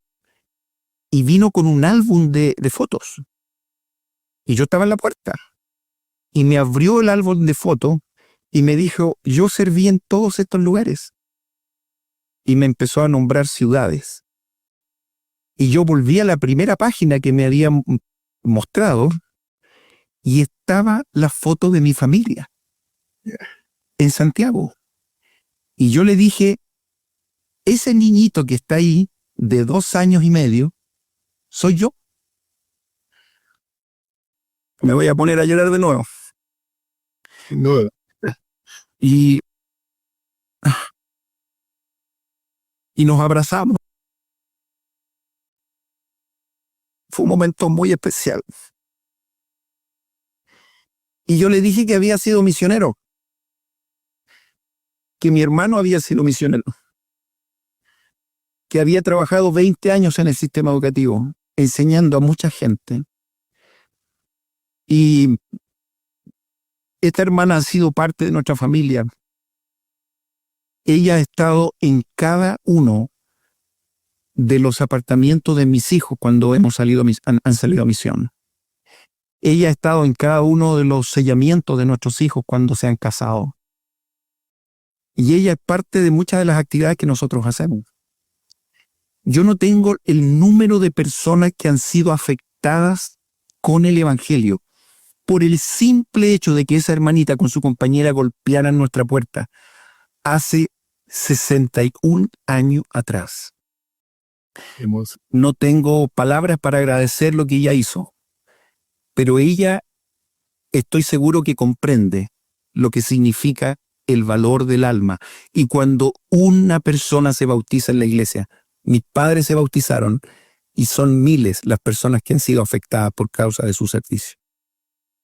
y vino con un álbum de fotos. Y yo estaba en la puerta. Y me abrió el álbum de fotos y me dijo, yo serví en todos estos lugares. Y me empezó a nombrar ciudades. Y yo volví a la primera página que me había mostrado y estaba la foto de mi familia en Santiago. Y yo le dije, ese niñito que está ahí, de 2 años y medio, soy yo. Me voy a poner a llorar de nuevo. No. Y nos abrazamos. Fue un momento muy especial. Y yo le dije que había sido misionero, que mi hermano había sido misionero, que había trabajado 20 años en el sistema educativo, enseñando a mucha gente. Y esta hermana ha sido parte de nuestra familia. Ella ha estado en cada uno de los apartamentos de mis hijos cuando hemos salido han salido a misión. Ella ha estado en cada uno de los sellamientos de nuestros hijos cuando se han casado. Y ella es parte de muchas de las actividades que nosotros hacemos. Yo no tengo el número de personas que han sido afectadas con el Evangelio por el simple hecho de que esa hermanita con su compañera golpearan nuestra puerta hace 61 años atrás. No tengo palabras para agradecer lo que ella hizo, pero ella estoy seguro que comprende lo que significa el valor del alma. Y cuando una persona se bautiza en la iglesia, mis padres se bautizaron y son miles las personas que han sido afectadas por causa de su servicio.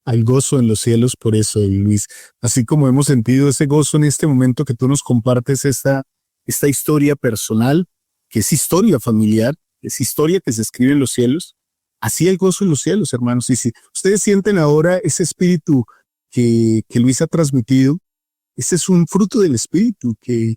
Hay gozo en los cielos por eso, Luis. Así como hemos sentido ese gozo en este momento que tú nos compartes esta historia personal, que es historia familiar, es historia que se escribe en los cielos. Así hay gozo en los cielos, hermanos. Y si ustedes sienten ahora ese espíritu que Luis ha transmitido, ese es un fruto del espíritu que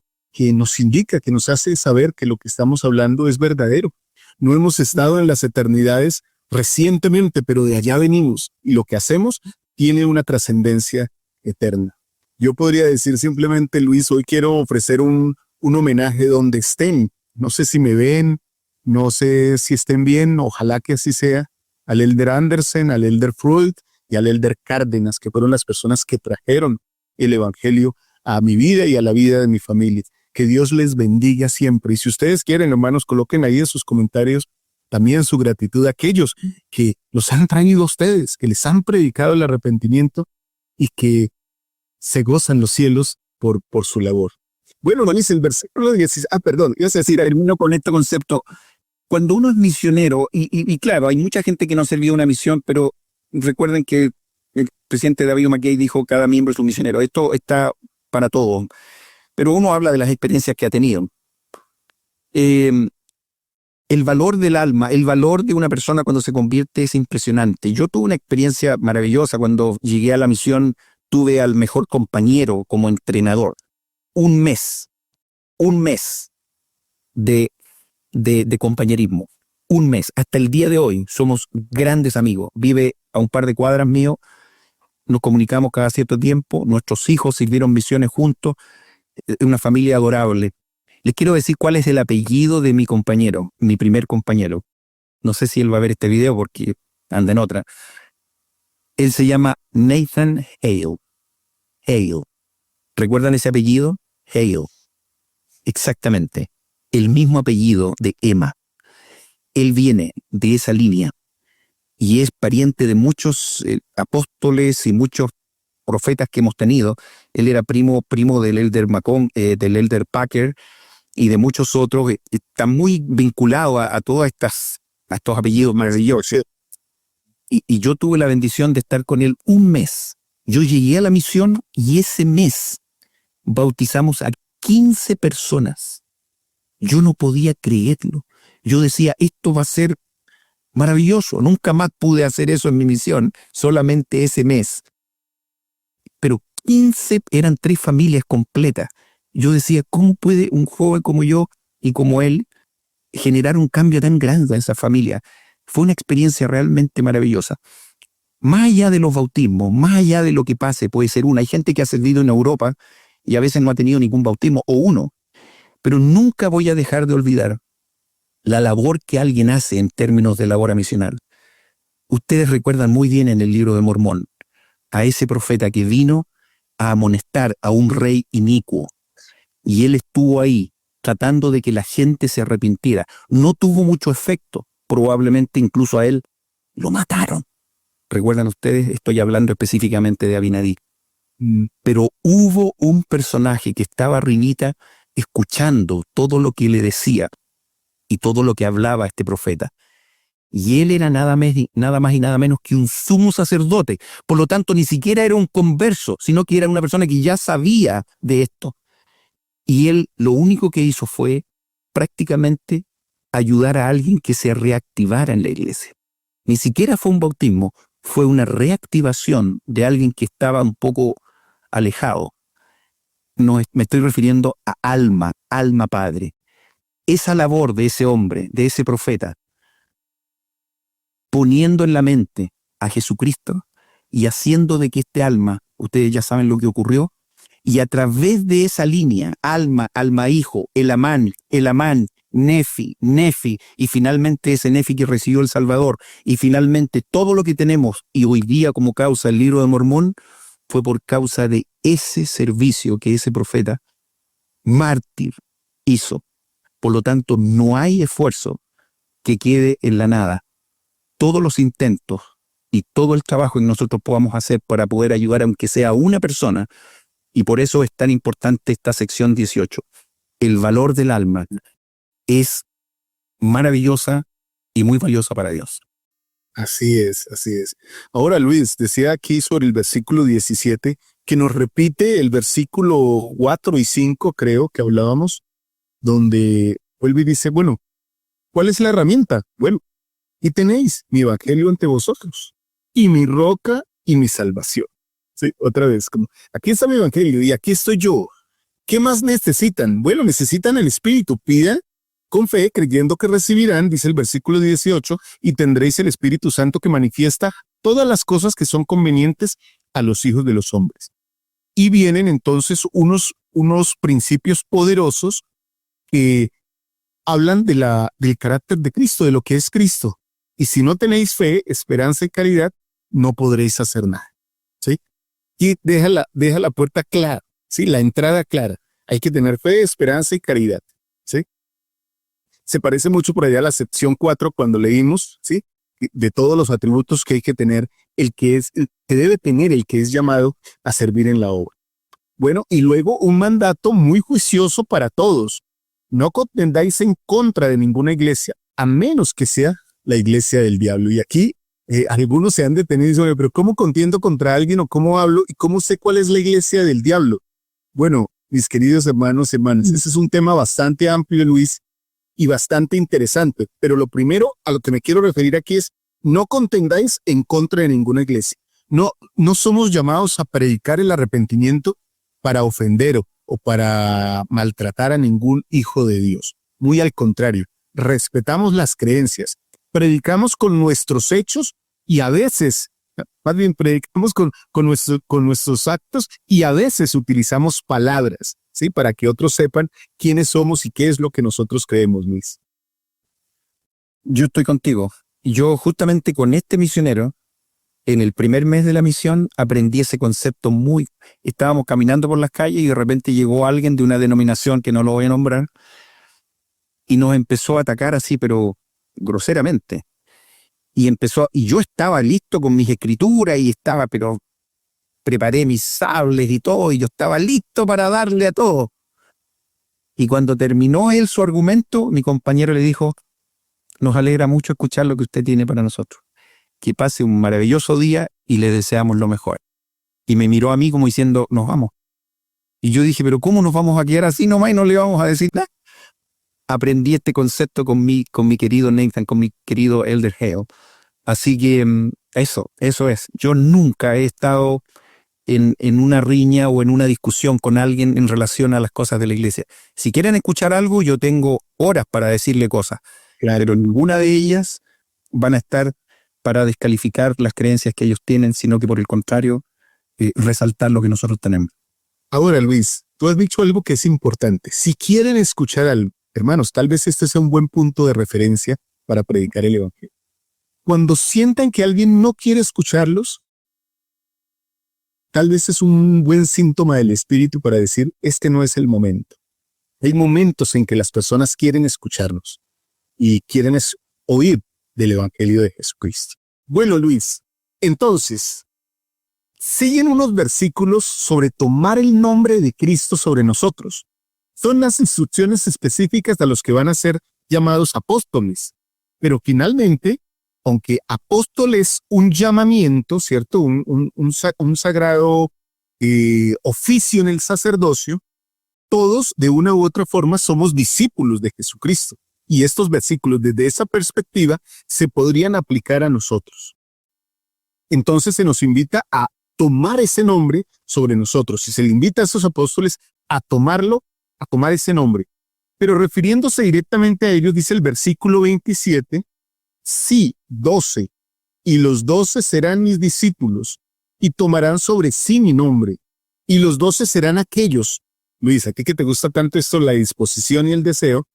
nos indica, que nos hace saber que lo que estamos hablando es verdadero. No hemos estado en las eternidades recientemente, pero de allá venimos y lo que hacemos tiene una trascendencia eterna. Yo podría decir simplemente, Luis, hoy quiero ofrecer un homenaje donde estén. No sé si me ven, no sé si estén bien, ojalá que así sea, al Elder Andersen, al Elder Freud y al Elder Cárdenas, que fueron las personas que trajeron el Evangelio a mi vida y a la vida de mi familia. Que Dios les bendiga siempre. Y si ustedes quieren, hermanos, coloquen ahí en sus comentarios también su gratitud a aquellos que los han traído a ustedes, que les han predicado el arrepentimiento y que se gozan los cielos por su labor. Bueno, dice el versículo 16. Ibas a decir, Termino con este concepto. Cuando uno es misionero, y claro, hay mucha gente que no ha servido una misión, pero recuerden que el presidente David McKay dijo cada miembro es un misionero. Esto está para todos. Pero uno habla de las experiencias que ha tenido. El valor del alma, el valor de una persona cuando se convierte es impresionante. Yo tuve una experiencia maravillosa cuando llegué a la misión, tuve al mejor compañero como entrenador. Un mes de compañerismo. Un mes. Hasta el día de hoy somos grandes amigos. Vive a un par de cuadras mío. Nos comunicamos cada cierto tiempo. Nuestros hijos sirvieron misiones juntos. Una familia adorable. Les quiero decir cuál es el apellido de mi compañero, mi primer compañero. No sé si él va a ver este video porque anda en otra. Él se llama Nathan Hale. Hale. ¿Recuerdan ese apellido? Hale. Exactamente. El mismo apellido de Emma. Él viene de esa línea y es pariente de muchos apóstoles y muchos profetas que hemos tenido. Él era primo del Elder del Elder Packer y de muchos otros. Está muy vinculado a todos estos apellidos maravillosos. Y yo tuve la bendición de estar con él un mes. Yo llegué a la misión y ese mes bautizamos a 15 personas. Yo no podía creerlo. Yo decía, esto va a ser maravilloso. Nunca más pude hacer eso en mi misión, solamente ese mes. Pero 15 eran 3 familias completas. Yo decía, ¿cómo puede un joven como yo y como él generar un cambio tan grande en esa familia? Fue una experiencia realmente maravillosa. Más allá de los bautismos, más allá de lo que pase, puede ser una. Hay gente que ha servido en Europa y a veces no ha tenido ningún bautismo, o uno. Pero nunca voy a dejar de olvidar la labor que alguien hace en términos de labor misional. Ustedes recuerdan muy bien en el libro de Mormón a ese profeta que vino a amonestar a un rey inicuo. Y él estuvo ahí tratando de que la gente se arrepintiera. No tuvo mucho efecto. Probablemente incluso a él lo mataron. ¿Recuerdan ustedes? Estoy hablando específicamente de Abinadí. Pero hubo un personaje que estaba arribita escuchando todo lo que le decía y todo lo que hablaba este profeta. Y él era nada más y nada menos que un sumo sacerdote. Por lo tanto, ni siquiera era un converso, sino que era una persona que ya sabía de esto. Y él lo único que hizo fue prácticamente ayudar a alguien que se reactivara en la iglesia. Ni siquiera fue un bautismo, fue una reactivación de alguien que estaba un poco alejado. No, me estoy refiriendo a Alma Padre. Esa labor de ese hombre, de ese profeta, poniendo en la mente a Jesucristo y haciendo de que este alma, ustedes ya saben lo que ocurrió, y a través de esa línea, alma, hijo, Elamán, Nefi, y finalmente ese Nefi que recibió el Salvador, y finalmente todo lo que tenemos y hoy día como causa el libro de Mormón, fue por causa de ese servicio que ese profeta mártir hizo. Por lo tanto, no hay esfuerzo que quede en la nada. Todos los intentos y todo el trabajo que nosotros podamos hacer para poder ayudar aunque sea a una persona, y por eso es tan importante esta sección 18. El valor del alma es maravillosa y muy valiosa para Dios. Así es, así es. Ahora, Luis, decía aquí sobre el versículo 17, que nos repite el versículo 4 y 5, creo que hablábamos, donde vuelve y dice, bueno, ¿cuál es la herramienta? Bueno, y tenéis mi evangelio ante vosotros, y mi roca y mi salvación. Sí, otra vez, como, aquí está mi evangelio y aquí estoy yo. ¿Qué más necesitan? Bueno, necesitan el Espíritu. Pidan con fe, creyendo que recibirán, dice el versículo 18, y tendréis el Espíritu Santo que manifiesta todas las cosas que son convenientes a los hijos de los hombres. Y vienen entonces unos principios poderosos que hablan del carácter de Cristo, de lo que es Cristo. Y si no tenéis fe, esperanza y caridad, no podréis hacer nada. ¿Sí? Y deja la puerta clara, ¿sí? La entrada clara. Hay que tener fe, esperanza y caridad. ¿Sí? Se parece mucho por allá a la sección 4 cuando leímos, ¿sí? De todos los atributos que hay que tener, que debe tener el que es llamado a servir en la obra. Bueno, y luego un mandato muy juicioso para todos. No contendáis en contra de ninguna iglesia, a menos que sea la iglesia del diablo. Y aquí algunos se han detenido y dicen, pero ¿cómo contiendo contra alguien o cómo hablo y cómo sé cuál es la iglesia del diablo? Bueno, mis queridos hermanos y hermanas, ese es un tema bastante amplio, Luis, y bastante interesante. Pero lo primero a lo que me quiero referir aquí es, no contendáis en contra de ninguna iglesia. No somos llamados a predicar el arrepentimiento para ofender o para maltratar a ningún hijo de Dios. Muy al contrario, respetamos las creencias, predicamos con nuestros hechos y a veces, más bien predicamos con nuestros actos y a veces utilizamos palabras, ¿sí? Para que otros sepan quiénes somos y qué es lo que nosotros creemos, Luis. Yo estoy contigo. Yo justamente con este misionero, en el primer mes de la misión, aprendí ese concepto Estábamos caminando por las calles y de repente llegó alguien de una denominación que no lo voy a nombrar y nos empezó a atacar así, pero groseramente. Y yo estaba listo con mis escrituras pero preparé mis sables y todo, y yo estaba listo para darle a todo. Y cuando terminó él su argumento, mi compañero le dijo, nos alegra mucho escuchar lo que usted tiene para nosotros. Que pase un maravilloso día y le deseamos lo mejor. Y me miró a mí como diciendo, nos vamos. Y yo dije, pero ¿cómo nos vamos a quedar así nomás y no le vamos a decir nada? Aprendí este concepto con mi querido Nathan, con mi querido Elder Hale. Así que eso es. Yo nunca he estado en una riña o en una discusión con alguien en relación a las cosas de la iglesia. Si quieren escuchar algo, yo tengo horas para decirle cosas. Claro, pero ninguna de ellas van a estar para descalificar las creencias que ellos tienen, sino que por el contrario, resaltar lo que nosotros tenemos. Ahora, Luis, tú has dicho algo que es importante. Si quieren escuchar algo, hermanos, tal vez este sea un buen punto de referencia para predicar el evangelio. Cuando sientan que alguien no quiere escucharlos, tal vez es un buen síntoma del espíritu para decir, este no es el momento. Hay momentos en que las personas quieren escucharnos y quieren oír del evangelio de Jesucristo. Bueno, Luis, entonces, siguen unos versículos sobre tomar el nombre de Cristo sobre nosotros. Son las instrucciones específicas a los que van a ser llamados apóstoles. Pero finalmente, aunque apóstol es un llamamiento, ¿cierto? Un sagrado oficio en el sacerdocio, todos de una u otra forma somos discípulos de Jesucristo. Y estos versículos desde esa perspectiva se podrían aplicar a nosotros. Entonces se nos invita a tomar ese nombre sobre nosotros. Si se le invita a esos apóstoles a tomarlo, a tomar ese nombre. Pero refiriéndose directamente a ellos, dice el versículo 27, sí, 12, y los 12 serán mis discípulos, y tomarán sobre sí mi nombre, y los 12 serán aquellos, Luis, a ti que te gusta tanto esto, la disposición y el deseo,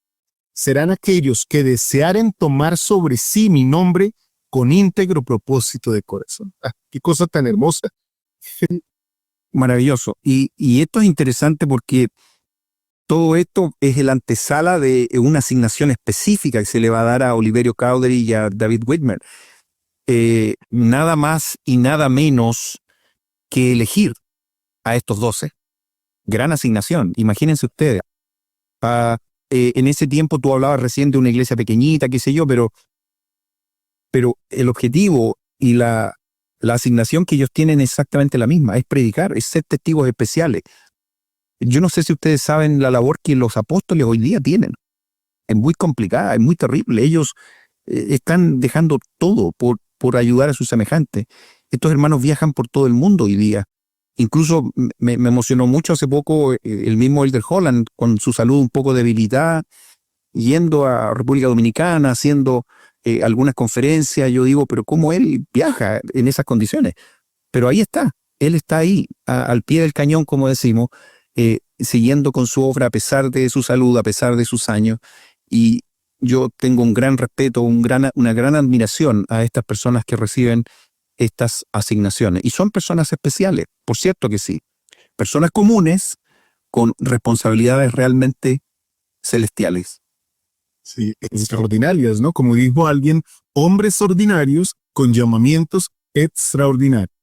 serán aquellos que desearen tomar sobre sí mi nombre con íntegro propósito de corazón. Ah, qué cosa tan hermosa. Maravilloso. Y esto es interesante porque todo esto es el antesala de una asignación específica que se le va a dar a Oliverio Cowdery y a David Whitmer. Nada más y nada menos que elegir a estos 12. Gran asignación, imagínense ustedes. En ese tiempo tú hablabas recién de una iglesia pequeñita, qué sé yo, pero el objetivo y la asignación que ellos tienen es exactamente la misma, es predicar, es ser testigos especiales. Yo no sé si ustedes saben la labor que los apóstoles hoy día tienen. Es muy complicada, es muy terrible. Ellos están dejando todo por ayudar a sus semejantes. Estos hermanos viajan por todo el mundo hoy día. Incluso me emocionó mucho hace poco el mismo Elder Holland, con su salud un poco debilitada, yendo a República Dominicana, haciendo algunas conferencias. Yo digo, pero ¿cómo él viaja en esas condiciones? Pero ahí está, él está ahí, al pie del cañón, como decimos, siguiendo con su obra a pesar de su salud, a pesar de sus años. Y yo tengo un gran respeto, una gran admiración a estas personas que reciben estas asignaciones. Y son personas especiales, por cierto que sí. Personas comunes con responsabilidades realmente celestiales. Sí, extraordinarias, ¿no? Como dijo alguien, hombres ordinarios con llamamientos extraordinarios.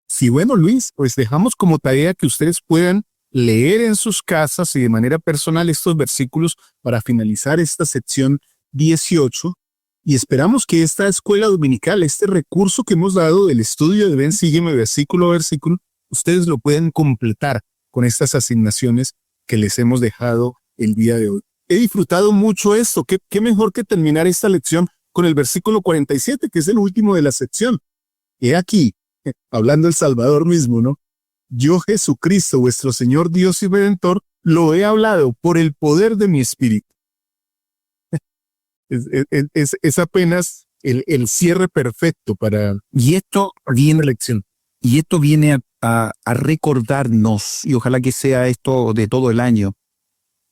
Sí, bueno, Luis, pues dejamos como tarea que ustedes puedan leer en sus casas y de manera personal estos versículos para finalizar esta sección 18. Y esperamos que esta escuela dominical, este recurso que hemos dado del estudio de Ven, Sígueme, versículo a versículo, ustedes lo pueden completar con estas asignaciones que les hemos dejado el día de hoy. He disfrutado mucho esto. ¿Qué mejor que terminar esta lección con el versículo 47, que es el último de la sección? He aquí, hablando el Salvador mismo, ¿no? Yo, Jesucristo, vuestro Señor Dios y Redentor, lo he hablado por el poder de mi Espíritu. Es apenas el cierre perfecto para Y esto viene, la lección. y esto viene a recordarnos, y ojalá que sea esto de todo el año,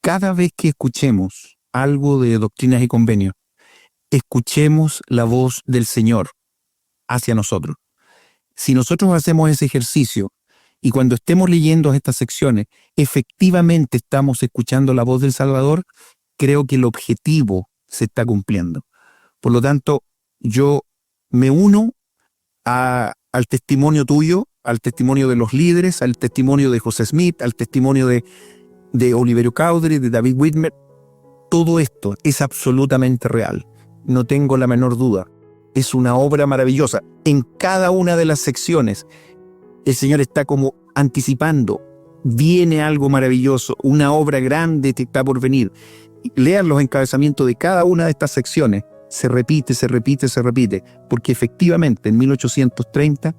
cada vez que escuchemos algo de Doctrinas y Convenios, escuchemos la voz del Señor hacia nosotros. Si nosotros hacemos ese ejercicio y cuando estemos leyendo estas secciones, efectivamente estamos escuchando la voz del Salvador, creo que el objetivo se está cumpliendo. Por lo tanto, yo me uno al testimonio tuyo, al testimonio de los líderes, al testimonio de José Smith, al testimonio de Oliverio Cowdery, de David Whitmer. Todo esto es absolutamente real. No tengo la menor duda. Es una obra maravillosa. En cada una de las secciones, el Señor está como anticipando. Viene algo maravilloso, una obra grande que está por venir. Lean los encabezamientos de cada una de estas secciones. Se repite, se repite, se repite. Porque efectivamente en 1830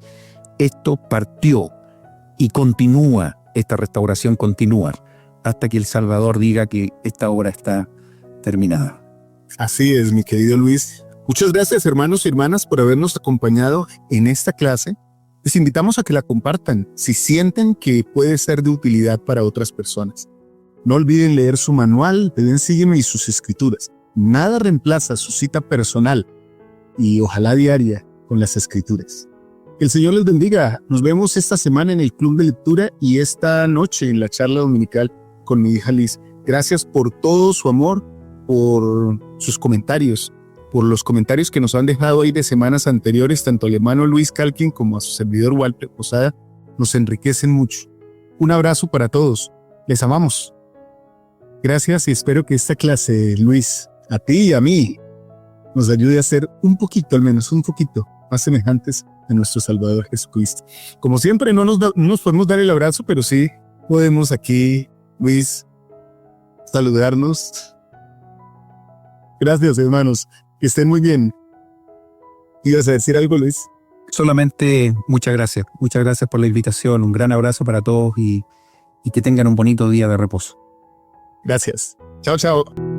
esto partió y continúa, esta restauración continúa, hasta que el Salvador diga que esta obra está terminada. Así es, mi querido Luis. Muchas gracias, hermanos y hermanas, por habernos acompañado en esta clase. Les invitamos a que la compartan si sienten que puede ser de utilidad para otras personas. No olviden leer su manual de Ven, Sígueme y sus escrituras. Nada reemplaza su cita personal y ojalá diaria con las escrituras. Que el Señor les bendiga. Nos vemos esta semana en el Club de Lectura y esta noche en la charla dominical con mi hija Liz. Gracias por todo su amor, por sus comentarios, por los comentarios que nos han dejado ahí de semanas anteriores, tanto al hermano Luis Calkin como a su servidor Walter Posada. Nos enriquecen mucho. Un abrazo para todos. Les amamos. Gracias y espero que esta clase, Luis, a ti y a mí, nos ayude a ser un poquito, al menos un poquito, más semejantes a nuestro Salvador Jesucristo. Como siempre, no nos podemos dar el abrazo, pero sí podemos aquí, Luis, saludarnos. Gracias, hermanos. Que estén muy bien. ¿Ibas a decir algo, Luis? Solamente muchas gracias. Muchas gracias por la invitación. Un gran abrazo para todos y que tengan un bonito día de reposo. Gracias. Chao, chao.